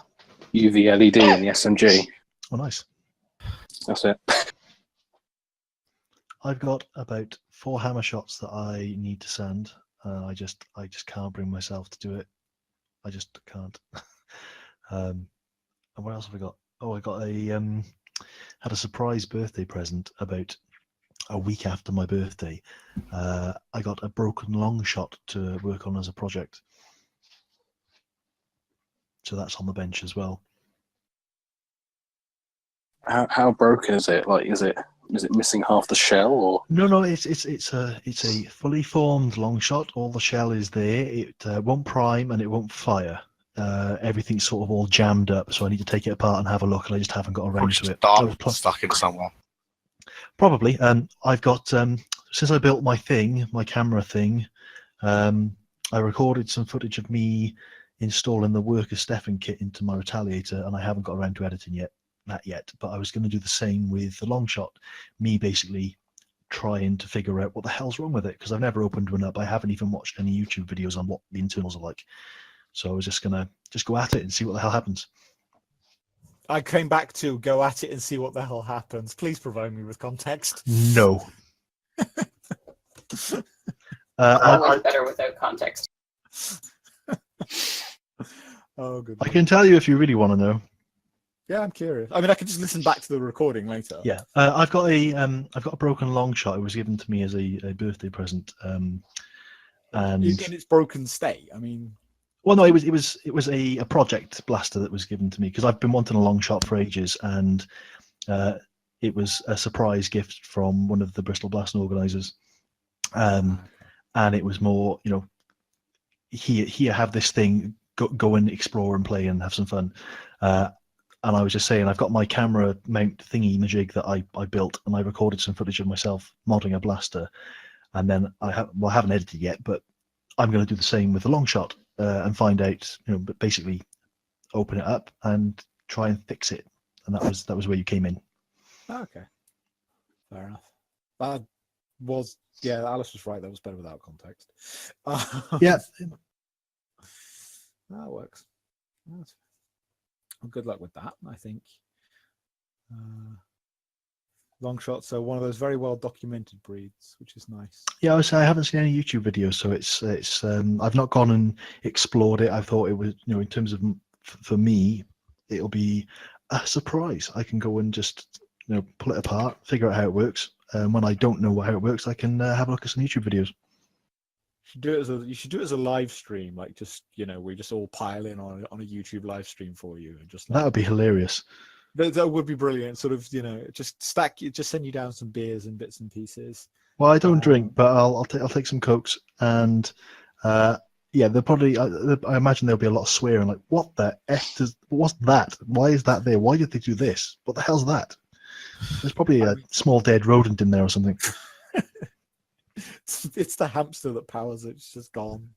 UV LED in the SMG. Oh, nice. That's it. I've got about 4 hammer shots that I need to sand. I just can't bring myself to do it. I just can't. And what else have I got? Oh, I got had a surprise birthday present about a week after my birthday. I got a broken long shot to work on as a project. So that's on the bench as well. How broken is it? Like, is it missing half the shell, or? No. It's a fully formed long shot. All the shell is there. It won't prime and it won't fire. Everything's sort of all jammed up, so I need to take it apart and have a look, and I just haven't got around to it. Stuck in somewhere. Probably. I've got since I built my camera thing. I recorded some footage of me installing the Worker Stefan kit into my Retaliator, and I haven't got around to editing that yet. But I was going to do the same with the long shot. Me basically trying to figure out what the hell's wrong with it, because I've never opened one up. I haven't even watched any YouTube videos on what the internals are like. So I was just gonna go at it and see what the hell happens. I came back to go at it and see what the hell happens. Please provide me with context. No. Always better without context. Oh, good. I can tell you if you really want to know. Yeah, I'm curious. I mean, I could just listen back to the recording later. Yeah, I've got a broken long shot. It was given to me as a birthday present. And in its broken state. I mean. Well, no, it was a project blaster that was given to me because I've been wanting a long shot for ages, and it was a surprise gift from one of the Bristol blasting organisers, and it was more, here, have this thing, go and explore and play and have some fun. And I was just saying, I've got my camera mount thingy majig that I built, and I recorded some footage of myself modding a blaster, and then I haven't edited yet, but I'm going to do the same with the long shot. And find out, but basically open it up and try and fix it. And that was where you came in. Okay. Fair enough. Alice was right. That was better without context. Yeah. That works. Well, good luck with that, I think. long shot. So one of those very well documented breeds, which is nice. Yeah, I haven't seen any YouTube videos, so it's I've not gone and explored it. I thought it was, in terms of for me, it'll be a surprise. I can go and just pull it apart, figure out how it works. When I don't know how it works, I can have a look at some YouTube videos. You should do it as a live stream, like just we just all pile in on a YouTube live stream for you, and just That would be hilarious. That would be brilliant. Sort of, just send you down some beers and bits and pieces. Well, I don't drink, but I'll take some cokes, and they'll probably. I imagine there'll be a lot of swearing, like, "What the f what's that? Why is that there? Why did they do this? What the hell's that?" There's probably a small dead rodent in there or something. It's the hamster that powers it. It's just gone.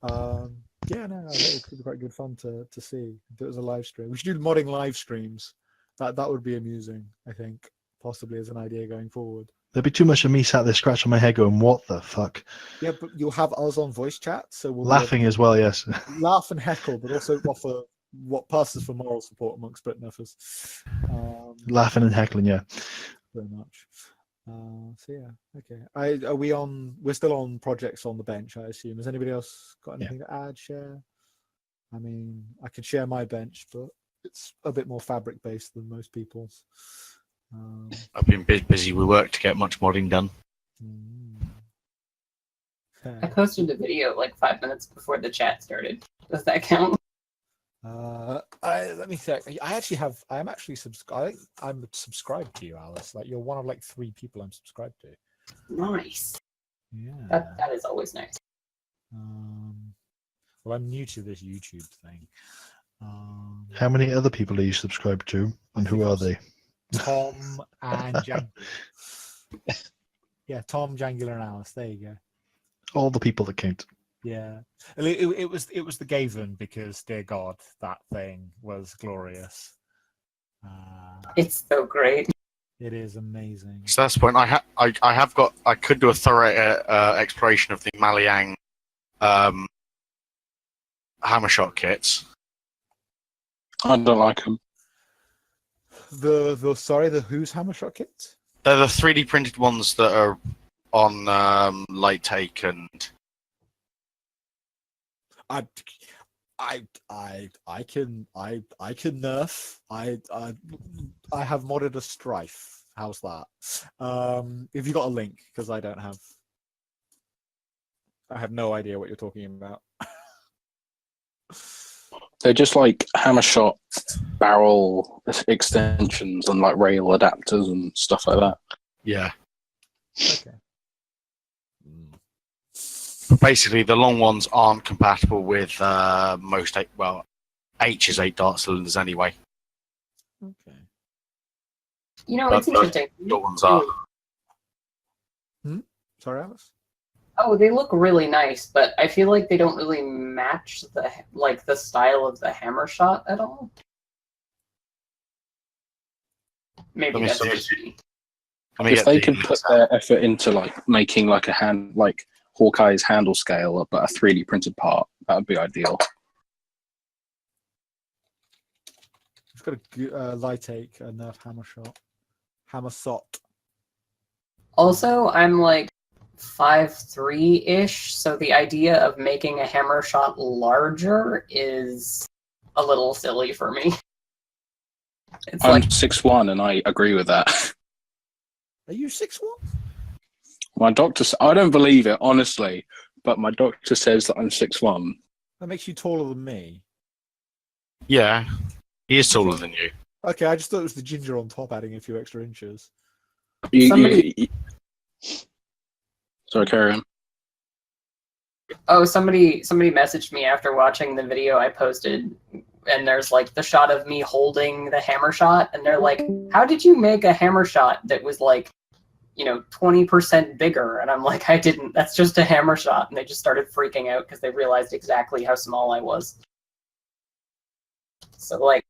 Yeah, no, it could be quite good fun to see. If it was a live stream, we should do modding live streams. That would be amusing, I think, possibly as an idea going forward. There'd be too much of me sat there scratching my head going, "What the fuck?" Yeah, but you'll have us on voice chat, so we'll Laughing as well, yes. laugh and heckle, but also offer what passes for moral support amongst Britnuffers. Laughing and heckling, yeah. Very much. So yeah, okay. We're still on projects on the bench, I assume. Has anybody else got anything to add, share? I mean, I could share my bench, but it's a bit more fabric based than most people's. I've been busy with work to get much modding done. I posted a video like 5 minutes before the chat started. Does that count? Let me check. I'm actually subscribed. I'm subscribed to you, Alice. Like, you're one of like 3 people I'm subscribed to. Nice. Yeah. That is always nice. Well, I'm new to this YouTube thing. How many other people are you subscribed to, and who are they? Tom and Jangular. Yeah, Tom, Jangular, and Alice. There you go. All the people that count. Yeah, it was the Gaven, because dear God, that thing was glorious. It's so great. It is amazing. So that's the point. I could do a thorough exploration of the Maliang hammershot kits. I don't like them. The whose hammershot kits? They're the 3D printed ones that are on light take and. I can nerf. I have modded a Strife. How's that? If you got a link, because I have no idea what you're talking about. They're just like hammershot barrel extensions and like rail adapters and stuff like that. Yeah. Okay. Basically, the long ones aren't compatible with most H's 8 dart cylinders anyway. Okay. It's interesting. The ones are. Sorry, Alice? Oh, they look really nice, but I feel like they don't really match the style of the hammer shot at all. Maybe that's just me. If they could put their effort into like making like a hand, like Hawkeye's handle scale, but a 3D printed part, that would be ideal. It's got a light take, a nerf hammer shot. Also, I'm like 5'3" so the idea of making a hammer shot larger is a little silly for me. I'm 6'1", and I agree with that. Are you 6'1"? My doctor, I don't believe it, honestly, but my doctor says that I'm 6'1". That makes you taller than me. Yeah, he is taller than you. Okay, I just thought it was the ginger on top adding a few extra inches. Sorry, carry on. Oh, somebody messaged me after watching the video I posted, and there's like the shot of me holding the hammer shot, and they're like, "How did you make a hammer shot that was like, 20% bigger?" And I'm like, "I didn't. That's just a hammer shot." And they just started freaking out because they realized exactly how small I was. So like,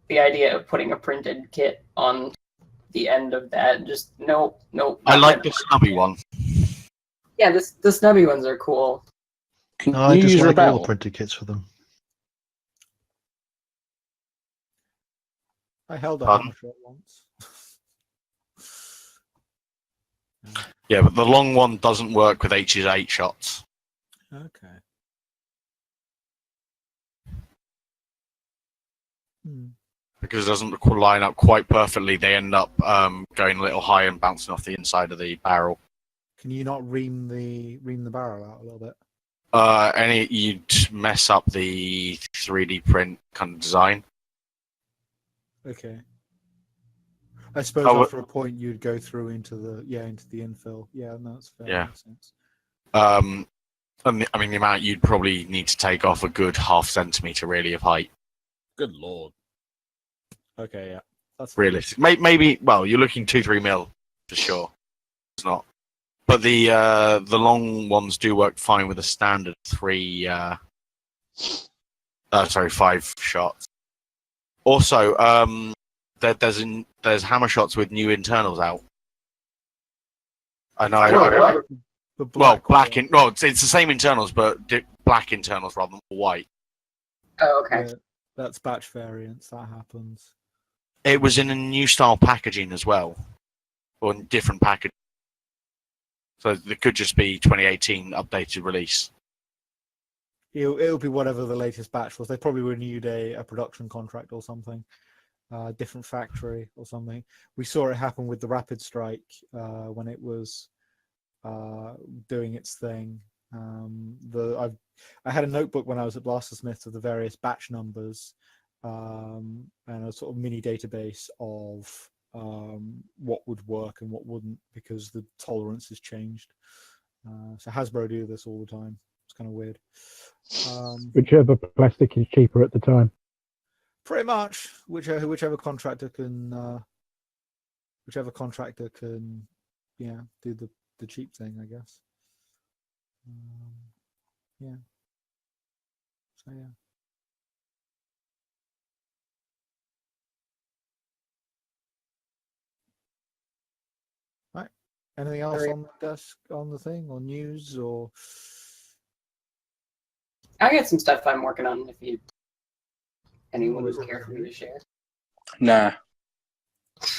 the idea of putting a printed kit on the end of that, just nope. I like the snubby one. Yeah, the snubby ones are cool. No, I just like all the printed kits for them. I held a hammer shot once. Yeah, but the long one doesn't work with H's 8 shots. Okay. Hmm. Because it doesn't line up quite perfectly, they end up going a little high and bouncing off the inside of the barrel. Can you not ream the barrel out a little bit? You'd mess up the 3D print kind of design. Okay. I suppose after a point you'd go through into the infill. Yeah, no, that's fair. Yeah. Makes sense. And the amount you'd probably need to take off a good half centimeter really of height. Good lord. Okay, yeah. That's Realistic. Maybe well, you're looking 2-3 mil for sure. It's not. But the long ones do work fine with a standard 5 shots. Also, there's hammer shots with new internals out. I know. It's the same internals, but black internals rather than white. Oh, okay. Yeah, that's batch variants. That happens. It was in a new style packaging as well, or in different packaging. So it could just be 2018 updated release. It'll be whatever the latest batch was. They probably renewed a production contract or something, different factory or something. We saw it happen with the Rapid Strike when it was doing its thing. I had a notebook when I was at Blastersmith of the various batch numbers and a sort of mini database of what would work and what wouldn't because the tolerances changed. So Hasbro do this all the time. It's kind of weird. Whichever plastic is cheaper at the time. Pretty much, whichever contractor can, do the cheap thing, I guess. Yeah. So yeah. Right. Anything else on the desk, on the thing, or news, or? I got some stuff I'm working on. If anyone would care for me to share. Nah.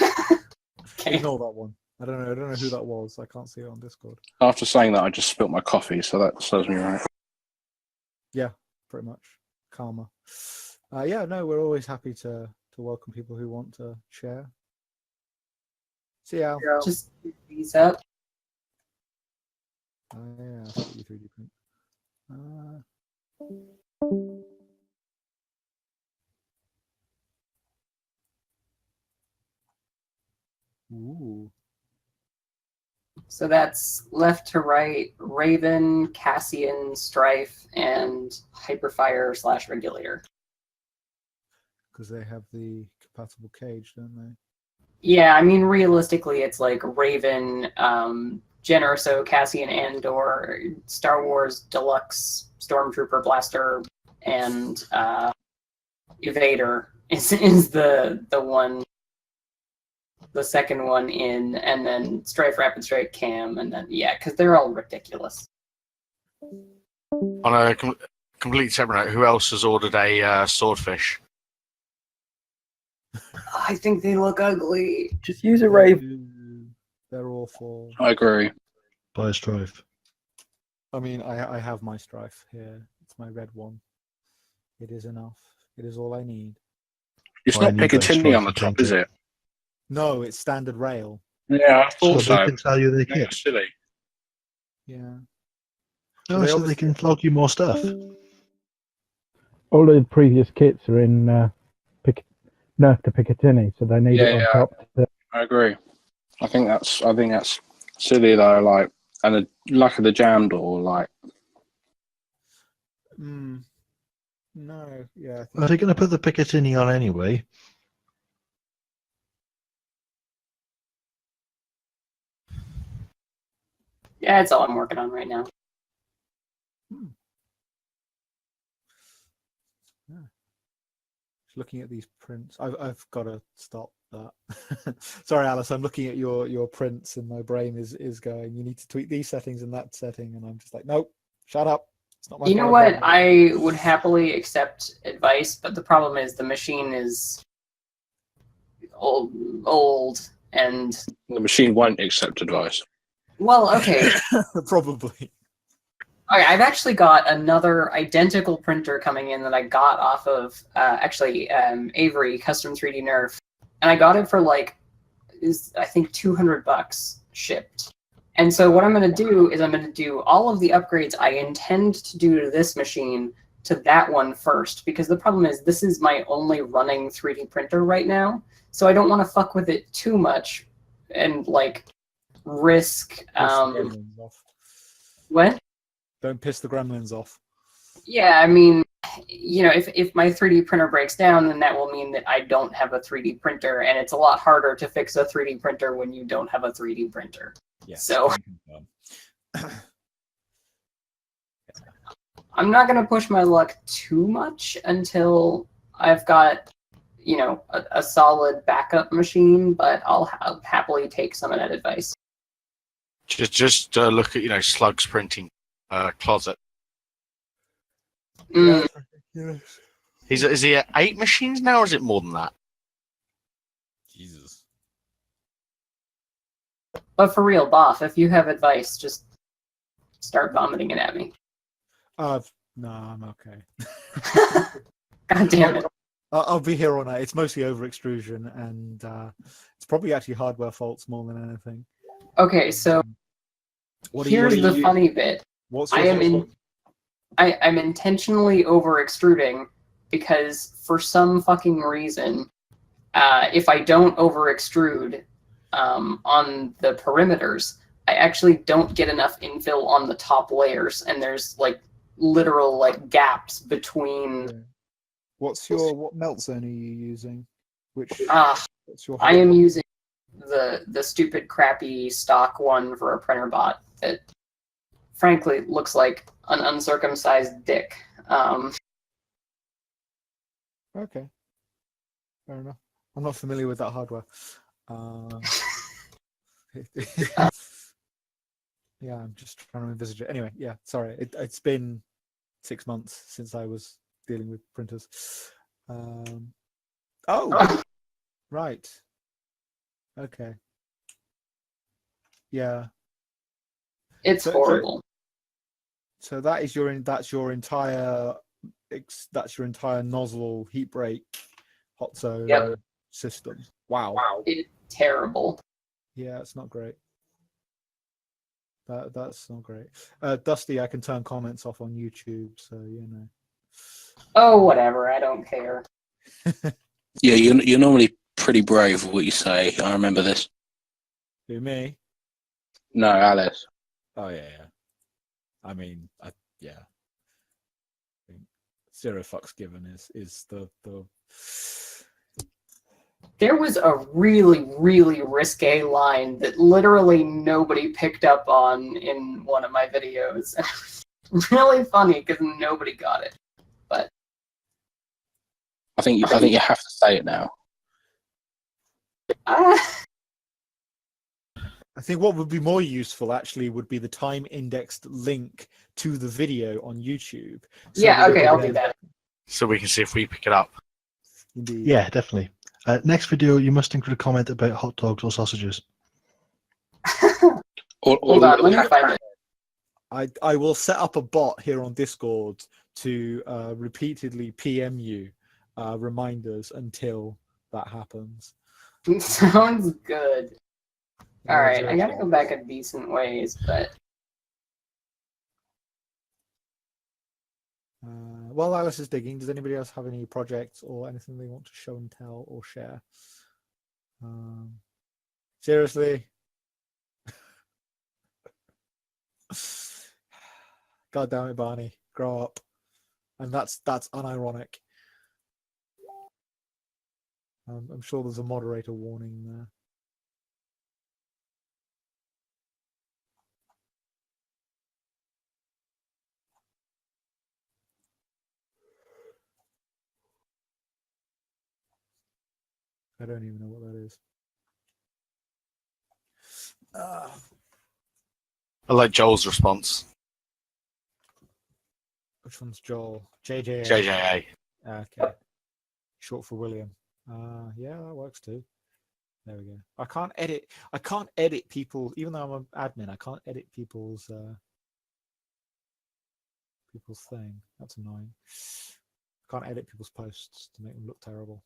Okay. Ignore that one. I don't know who that was. I can't see it on Discord. After saying that, I just spilt my coffee, so that serves me right. Yeah, pretty much. Karma. Yeah, no, we're always happy to welcome people who want to share. See ya. Just these up. Yeah, I'll put you 3D print. Ooh. So that's left to right, Raven, Cassian, Strife, and Hyperfire / Regulator. Because they have the compatible cage, don't they? Yeah, I mean, realistically, it's like Raven, Jyn Erso, Cassian Andor, Star Wars Deluxe, Stormtrooper Blaster, and Evader is the one. The second one in, and then Strife, Rapid Strike, Cam, and then because they're all ridiculous. On a completely separate note, who else has ordered a swordfish? I think they look ugly. Just use a Raven. They're awful. I agree. Buy a Strife. I mean, I have my Strife here. It's my red one. It is enough. It is all I need. It's not Picatinny on the top, is it? No, it's standard rail. Yeah, I thought so. They can tell you they can. Silly. Yeah. Oh, so they can flog you more stuff. All of the previous kits are in Nerf to Picatinny, so they need it on top. I agree. I think that's silly though. Like, and the luck of the jam door, like. No, yeah. Are they going to put the Picatinny on anyway? Yeah, it's all I'm working on right now. Yeah. Just looking at these prints, I've got to stop that. Sorry, Alice. I'm looking at your prints, and my brain is going. You need to tweak these settings and that setting, and I'm just like, nope, shut up. It's not my You know problem. what? I would happily accept advice, but the problem is the machine is old, and the machine won't accept advice. Well, okay. Probably. Okay, I've actually got another identical printer coming in that I got off of Avery Custom 3D Nerf, and I got it for like I think $200 shipped. And so what I'm going to do is I'm going to do all of the upgrades I intend to do to this machine to that one first, because the problem is this is my only running 3D printer right now, so I don't want to fuck with it too much and like risk Piss the gremlins off. what? Don't piss the gremlins off. Yeah, I mean, you know, if my 3D printer breaks down, then that will mean that I don't have a 3D printer, and it's a lot harder to fix a 3D printer when you don't have a 3D printer. Yes, so I'm not going to push my luck too much until I've got, you know, a solid backup machine, but I'll happily take some of that advice. Just look at Slug's printing closet. Mm. Is he at 8 machines now, or is it more than that? Jesus. But for real, Boff, if you have advice, just start vomiting it at me. No, I'm okay. God damn it. I'll be here all night. It's mostly over extrusion, and it's probably actually hardware faults more than anything. Okay, so here's the funny bit. I'm intentionally over extruding because for some fucking reason, if I don't over extrude on the perimeters, I actually don't get enough infill on the top layers, and there's like literal like gaps between. Yeah. What melt zone are you using? What's your I am using the stupid crappy stock one for a printer bot that frankly looks like an uncircumcised dick. Okay, fair enough. I'm not familiar with that hardware. Yeah, I'm just trying to envisage it. Anyway, yeah, sorry. It's been 6 months since I was dealing with printers. Right. Okay. Yeah. It's horrible. So that's your entire nozzle heat break hot zone system. Wow. It's terrible. Yeah, it's not great. That's not great. Dusty, I can turn comments off on YouTube, so you know. Oh, whatever. I don't care. Yeah, you're normally pretty brave with what you say. I remember this. Who, me? No, Alice. Oh yeah. I mean, yeah. Zero fucks given is the. There was a really, really risque line that literally nobody picked up on in one of my videos. Really funny because nobody got it. But I think you have to say it now. I think what would be more useful actually would be the time indexed link to the video on YouTube. Yeah, okay, I'll do that. So we can see if we pick it up. Indeed. Yeah, definitely. Next video, you must include a comment about hot dogs or sausages. Hold on, let me find it. I will set up a bot here on Discord to repeatedly PM you reminders until that happens. Sounds good. All right, I gotta go back a decent ways, but. While Alice is digging, does anybody else have any projects or anything they want to show and tell or share? Seriously? God damn it, Barney. Grow up. And that's unironic. I'm sure there's a moderator warning there. I don't even know what that is. I like Joel's response. Which one's Joel? JJA. JJA. Okay. Short for William. Yeah, that works too. There we go. I can't edit. I can't edit people, even though I'm an admin. I can't edit people's thing. That's annoying. I can't edit people's posts to make them look terrible.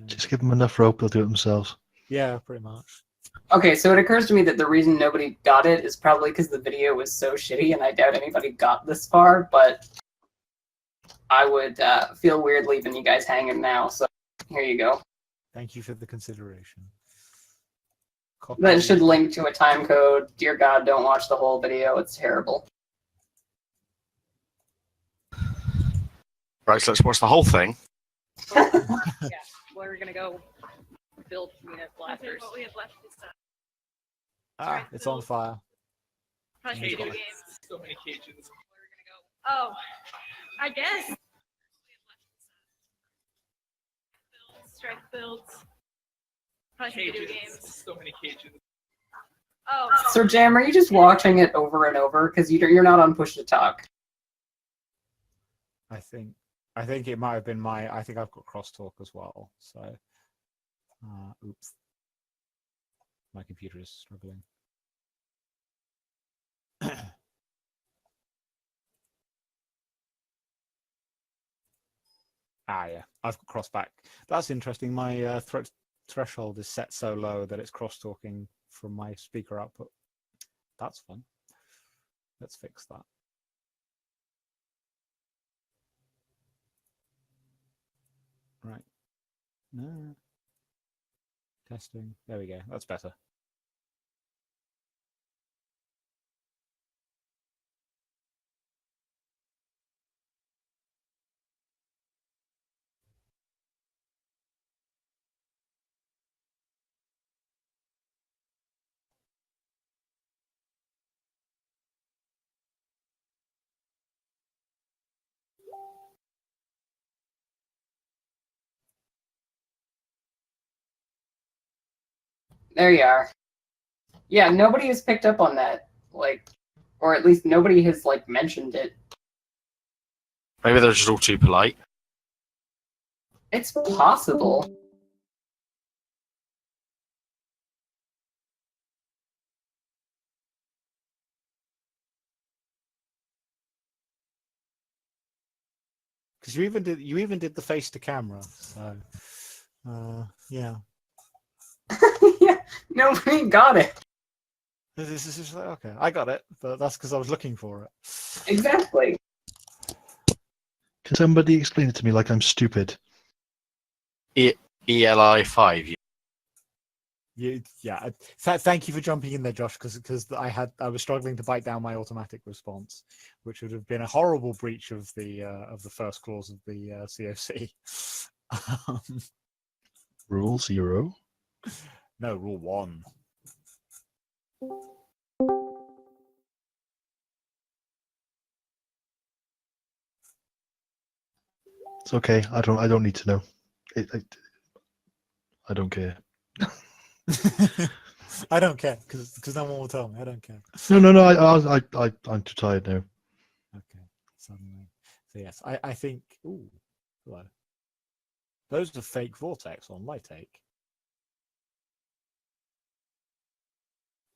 Just give them enough rope; they'll do it themselves. Yeah, pretty much. Okay, so it occurs to me that the reason nobody got it is probably because the video was so shitty, and I doubt anybody got this far. But I would feel weird leaving you guys hanging now. So here you go. Thank you for the consideration. That should link to a time code. Dear God, don't watch the whole video. It's terrible. Right, so let's watch the whole thing. Yeah, we're gonna go build unit blasters. What we have left is It's on fire. video games. So many cages. Oh, I guess. Strike builds. Probably video games. So many cages. Oh. So Jam, are you just watching it over and over because you're not on push to talk? I think it might have been I think I've got crosstalk as well. So, oops, my computer is struggling. Yeah, I've got crossback. That's interesting. My threshold is set so low that it's crosstalking from my speaker output. That's fun. Let's fix that. Right. No. Testing. There we go. That's better. There you are. Yeah, nobody has picked up on that, like, or at least nobody has like mentioned it. Maybe they're just all too polite. It's possible. Because you even did the face to camera. So, yeah. Yeah, nobody got it. This is just like, okay, I got it, but that's because I was looking for it. Exactly. Can somebody explain it to me like I'm stupid? ELI5. Yeah. Thank you for jumping in there, Josh, because I was struggling to bite down my automatic response, which would have been a horrible breach of the first clause of the COC. Rule 0. No, rule 1. It's okay. I don't need to know. I don't care. I don't care because no one will tell me. I don't care. No. I'm too tired now. Okay, suddenly. So yes, I think. Ooh, hello. Those are fake vortex on Lighttake.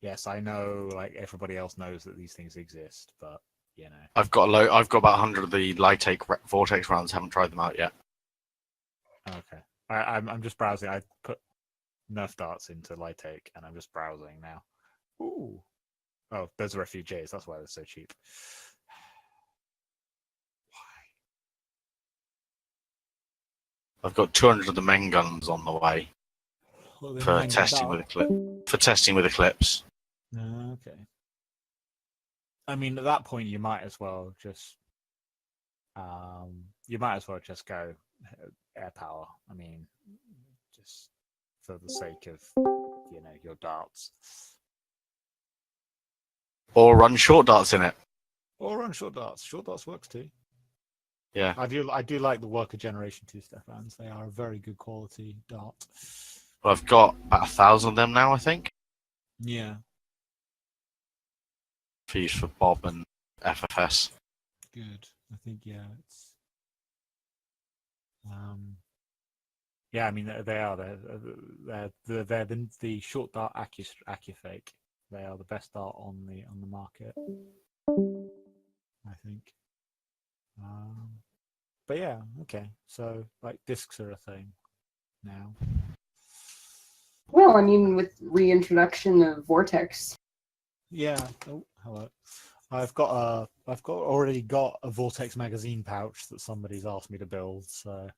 Yes, I know. Like everybody else knows that these things exist, but you know. I've got about 100 of the Lighttake vortex rounds. Haven't tried them out yet. Okay, I'm just browsing. I put Nerf darts into Lighttake, and I'm just browsing now. Ooh. Oh, those are refugees. That's why they're so cheap. I've got 200 of the main guns on the way for testing with Eclipse. Okay. I mean, at that point, you might as well just go air power. I mean, just for the sake of your darts. Or run short darts in it. Or run short darts. Short darts works too. Yeah. I do like the Worker Generation 2 Stephans. They are a very good quality dart. Well, I've got about 1,000 of them now, I think. Yeah. For use for Bob and FFS. Good. I think it's Yeah, I mean they are. They're the short dart AccuFake. They are the best dart on the market, I think. But yeah, okay. So like discs are a thing now. Well, I mean, with reintroduction of Vortex. Yeah. Oh, hello. I've already got a Vortex magazine pouch that somebody's asked me to build. So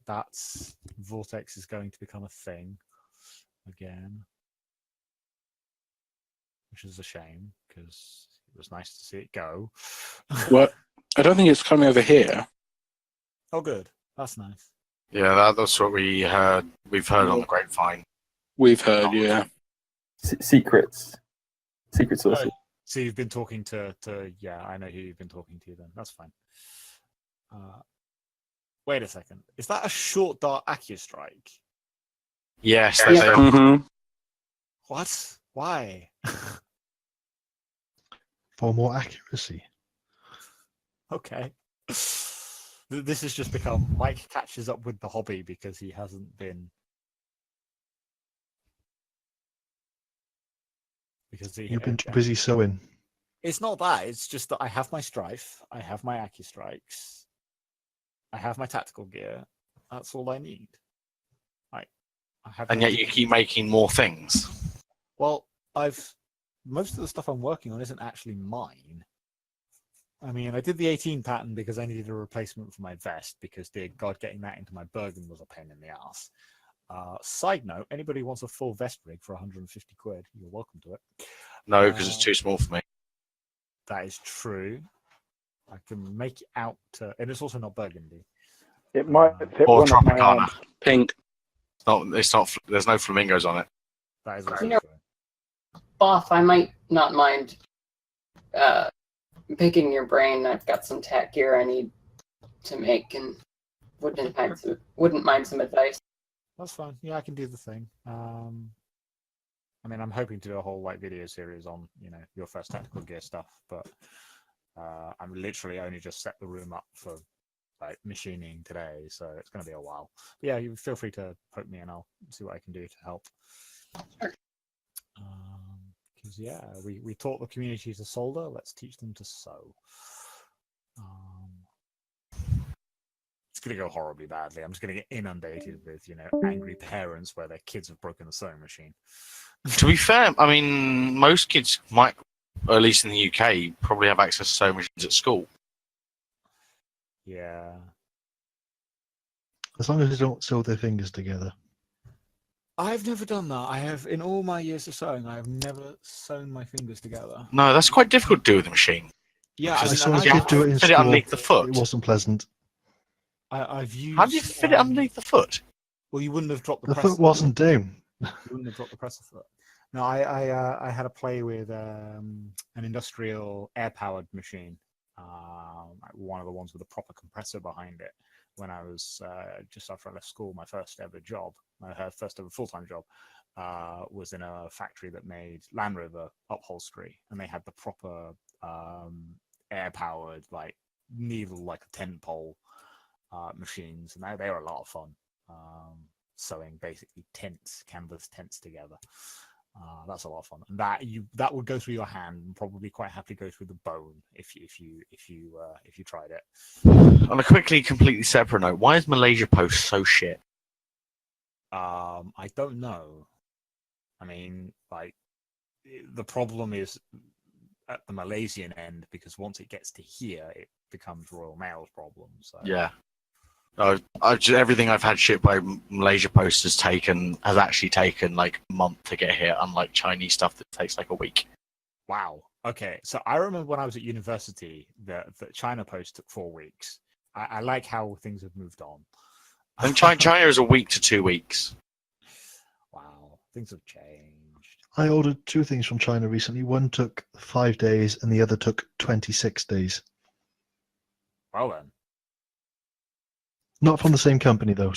that's Vortex is going to become a thing again, which is a shame because it was nice to see it go. Well, I don't think it's coming over here. Oh, good. That's nice. Yeah, that's what we heard. We've heard on the grapevine. We've heard, yeah. Secret sources. So you've been talking to yeah, I know who you've been talking to then. That's fine. Wait a second. Is that a short dart AccuStrike? Yes. What? Why? For more accuracy. Okay. This has just become Mike catches up with the hobby because he hasn't been. Because You've been too busy sewing. It's not that. It's just that I have my Strife. I have my AccuStrikes. I have my tactical gear. That's all I need. I have. And yet you keep making more things. Well, most of the stuff I'm working on isn't actually mine. I mean, I did the 18 pattern because I needed a replacement for my vest because, dear God, getting that into my Bergen was a pain in the ass. Side note, anybody wants a full vest rig for 150 quid, you're welcome to it. No, because it's too small for me. That is true. I can make it out to, and it's also not burgundy. It might fit Or one of my Tropicana. arms. Pink. It's not. There's no flamingos on it. That is also You know, true. Boff, I might not mind picking your brain. I've got some tack gear I need to make, and wouldn't mind some advice. That's fine. Yeah, I can do the thing. I mean, I'm hoping to do a whole video series on your first tactical gear stuff, but I'm literally only just set the room up for machining today, so it's going to be a while. But yeah, you feel free to poke me, and I'll see what I can do to help. Because yeah, we taught the community to solder. Let's teach them to sew. It's going to go horribly badly. I'm just going to get inundated with angry parents where their kids have broken the sewing machine. To be fair, I mean, most kids might, or at least in the UK, probably have access to sewing machines at school. Yeah. As long as they don't sew their fingers together. I've never done that. I have, in all my years of sewing, I have never sewn my fingers together. No, that's quite difficult to do with a machine. Yeah, I saw a kid do it in fit school. it underneath the foot. It wasn't pleasant. I've used. How do you fit it underneath the foot? Well, you wouldn't have dropped the The presser. foot wasn't down. You wouldn't have dropped the presser foot. No, I had a play with an industrial air-powered machine, one of the ones with a proper compressor behind it. When I was just after I left school, my first ever job, my first ever full-time job, was in a factory that made Land Rover upholstery, and they had the proper air-powered, needle like a tent pole machines, and they were a lot of fun. Sewing basically canvas tents together. That's a lot of fun, and that would go through your hand and probably quite happily go through the bone if you tried it. On a completely separate note, why is Malaysia Post so shit? I don't know. I mean, the problem is at the Malaysian end, because once it gets to here, it becomes Royal Mail's problem. So Yeah. Everything I've had shipped by Malaysia Post has actually taken a month to get here, unlike Chinese stuff that takes a week. Wow. Okay. So I remember when I was at university that China Post took 4 weeks. I like how things have moved on. I think China is a week to 2 weeks. Wow. Things have changed. I ordered 2 things from China recently. One took 5 days and the other took 26 days. Well then. Not from the same company though,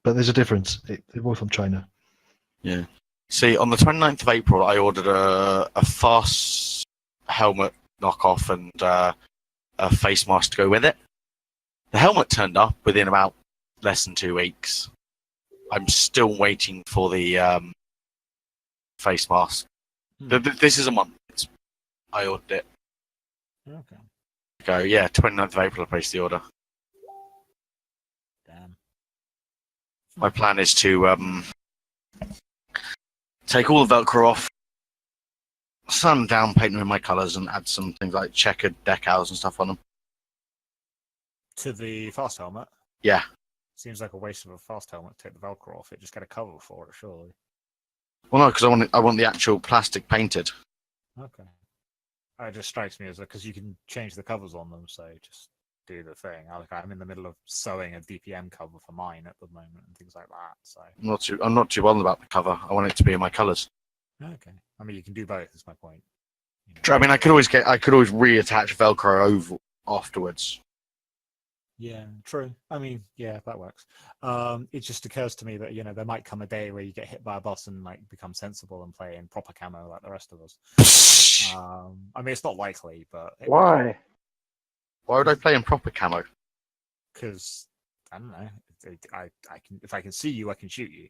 but there's a difference. They're both from China. Yeah. See, on the 29th of April, I ordered a fast helmet knockoff and a face mask to go with it. The helmet turned up within about less than 2 weeks. I'm still waiting for the face mask. This is a month. I ordered it. Okay. Go, yeah, 29th of April I placed the order. Damn. My plan is to take all the Velcro off, sand them down, paint them in my colours, and add some things like checkered decals and stuff on them. To the fast helmet? Yeah. Seems like a waste of a fast helmet to take the Velcro off it. Just get a cover for it, surely. Well, no, because I want the actual plastic painted. Okay. It just strikes me as because you can change the covers on them, so just do the thing. I'm in the middle of sewing a DPM cover for mine at the moment and things like that. So I'm not too bothered about the cover. I want it to be in my colours. okay. I mean, you can do both. Is my point. I mean, I could always reattach Velcro over afterwards. Yeah, true. I mean, yeah, that works. It just occurs to me that there might come a day where you get hit by a boss and like become sensible and play in proper camo like the rest of us. I mean, it's not likely, but Why? Why would I play in proper camo? Because I don't know. I can if I can see you, I can shoot you.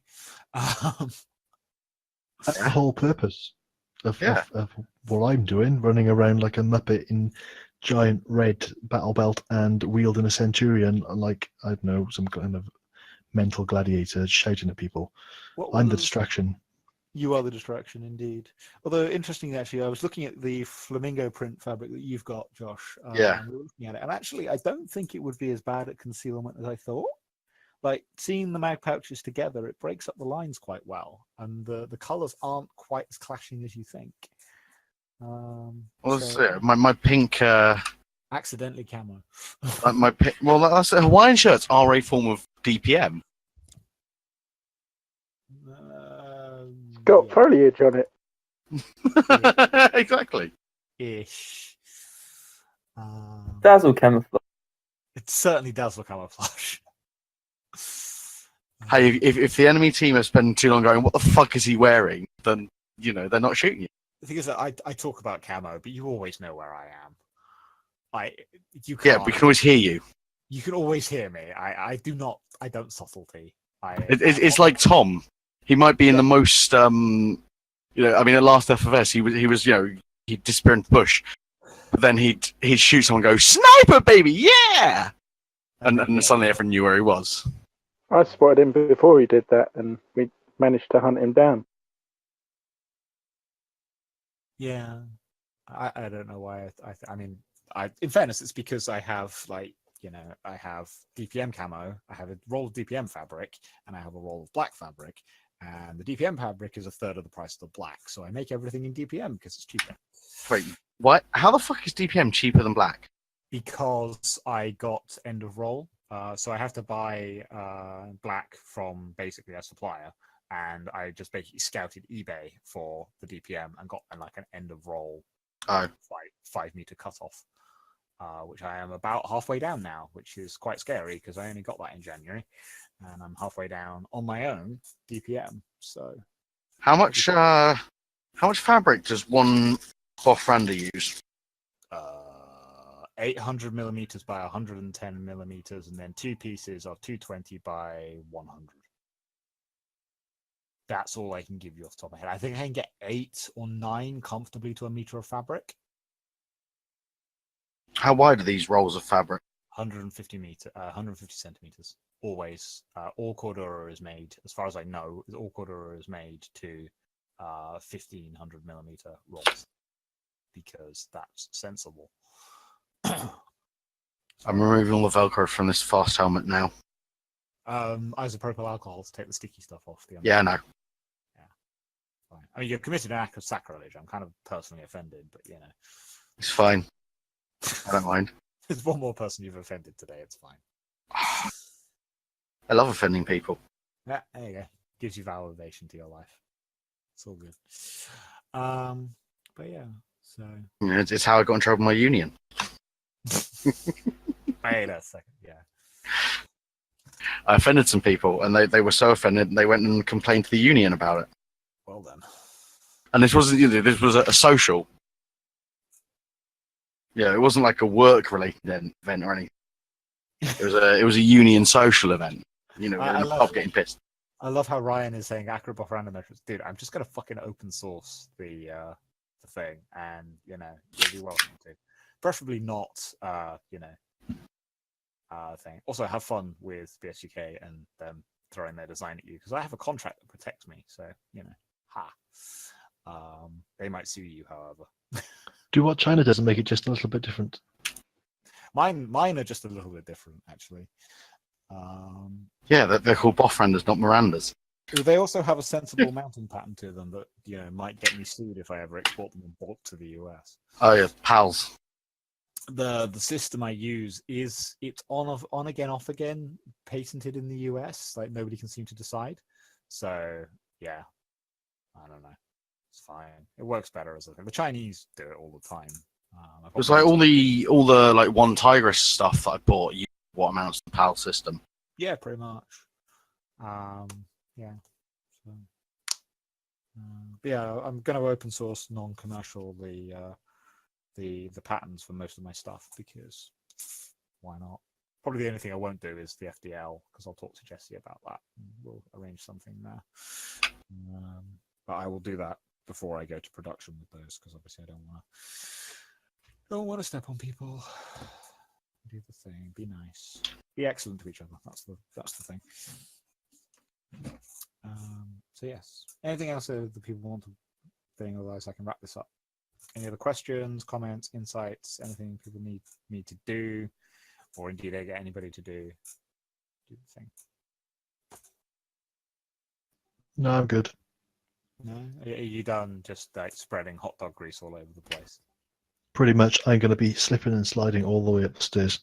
That's the whole purpose of what I'm doing, running around like a muppet in giant red battle belt and wielding a centurion, like I don't know, some kind of mental gladiator shouting at people. I'm the distraction. You are the distraction, indeed. Although, interestingly, actually, I was looking at the flamingo print fabric that you've got, Josh. Yeah. And we were looking at it, and actually, I don't think it would be as bad at concealment as I thought. Like, seeing the mag pouches together, it breaks up the lines quite well, and the colours aren't quite as clashing as you think. My pink... accidentally camo. That's Hawaiian shirts are a form of DPM. Got foliage on it. Exactly. Ish. Dazzle camouflage. It certainly dazzle camouflage. Hey, if the enemy team are spending too long going, what the fuck is he wearing? Then they're not shooting you. The thing is that I talk about camo, but you always know where I am. You can't. Yeah, we can always hear you. You can always hear me. I don't subtlety. It's like Tom. He might be in the most, I mean, at last FFS, he was, he'd disappear in the bush, but then he'd shoot someone, and go sniper baby, yeah, and suddenly everyone knew where he was. I spotted him before he did that, and we managed to hunt him down. Yeah, I don't know why. In fairness, it's because I have I have DPM camo, I have a roll of DPM fabric, and I have a roll of black fabric. And the DPM fabric is a third of the price of the black, so I make everything in DPM because it's cheaper. Wait, what? How the fuck is DPM cheaper than black? Because I got end of roll, so I have to buy black from basically a supplier, and I just basically scouted eBay for the DPM and got like an end of roll 5-meter cutoff, which I am about halfway down now, which is quite scary because I only got that in January. And I'm halfway down on my own DPM. So, how much fabric does one cloth rander use? 800 millimeters by 110 millimeters, and then 2 pieces of 220 by 100. That's all I can give you off the top of my head. I think I can get 8 or 9 comfortably to a meter of fabric. How wide are these rolls of fabric? 150 centimeters. Always, all Cordura is made, as far as I know, all Cordura is made to 1500 millimeter rolls because that's sensible. I'm removing all the Velcro from this fast helmet now. Isopropyl alcohol to take the sticky stuff off. Yeah, I know. Yeah, fine. I mean, you've committed an act of sacrilege. I'm kind of personally offended, but it's fine. I don't mind. There's one more person you've offended today. It's fine. I love offending people. Yeah, there you go. Gives you validation to your life. It's all good. But yeah, so it's how I got in trouble with my union. Wait a second. Yeah. I offended some people, and they were so offended, they went and complained to the union about it. Well then. And this wasn't. This was a social. Yeah, it wasn't like a work-related event or anything. It was a union social event. You know, I we're in a love- pub getting pissed. I love how Ryan is saying Acrobot random measures. Dude, I'm just gonna fucking open source the thing, and you know, you'll be welcome to. Preferably not, thing. Also, have fun with BSUK and them throwing their design at you, because I have a contract that protects me. So you know, they might sue you, however. Do what China does and make it just a little bit different. Mine are just a little bit different, actually. Yeah, they're called Boffranders, not Mirandas. They also have a sensible mounting pattern to them that might get me sued if I ever export them in bulk to the US. Oh yeah, pals. The system I use it's on again, off again, patented in the US. Like nobody can seem to decide. So yeah, I don't know. It's fine. It works better as a thing. The Chinese do it all the time. It was like all the like one Tigris stuff that I bought. What amounts to the PAL system? Yeah, pretty much. Yeah. So, but yeah, I'm going to open source non-commercial the patterns for most of my stuff, because why not? Probably the only thing I won't do is the FDL, because I'll talk to Jesse about that and we'll arrange something there. But I will do that before I go to production with those, because obviously I don't want to step on people. Do the thing. Be nice. Be excellent to each other. That's the thing. So yes. Anything else that the people want to thing? Otherwise, I can wrap this up. Any other questions, comments, insights? Anything people need me to do, or indeed I get anybody to do the thing? No, I'm good. No, are you done? Just like spreading hot dog grease all over the place? Pretty much, I'm going to be slipping and sliding all the way up the stairs.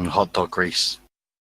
Hot dog grease.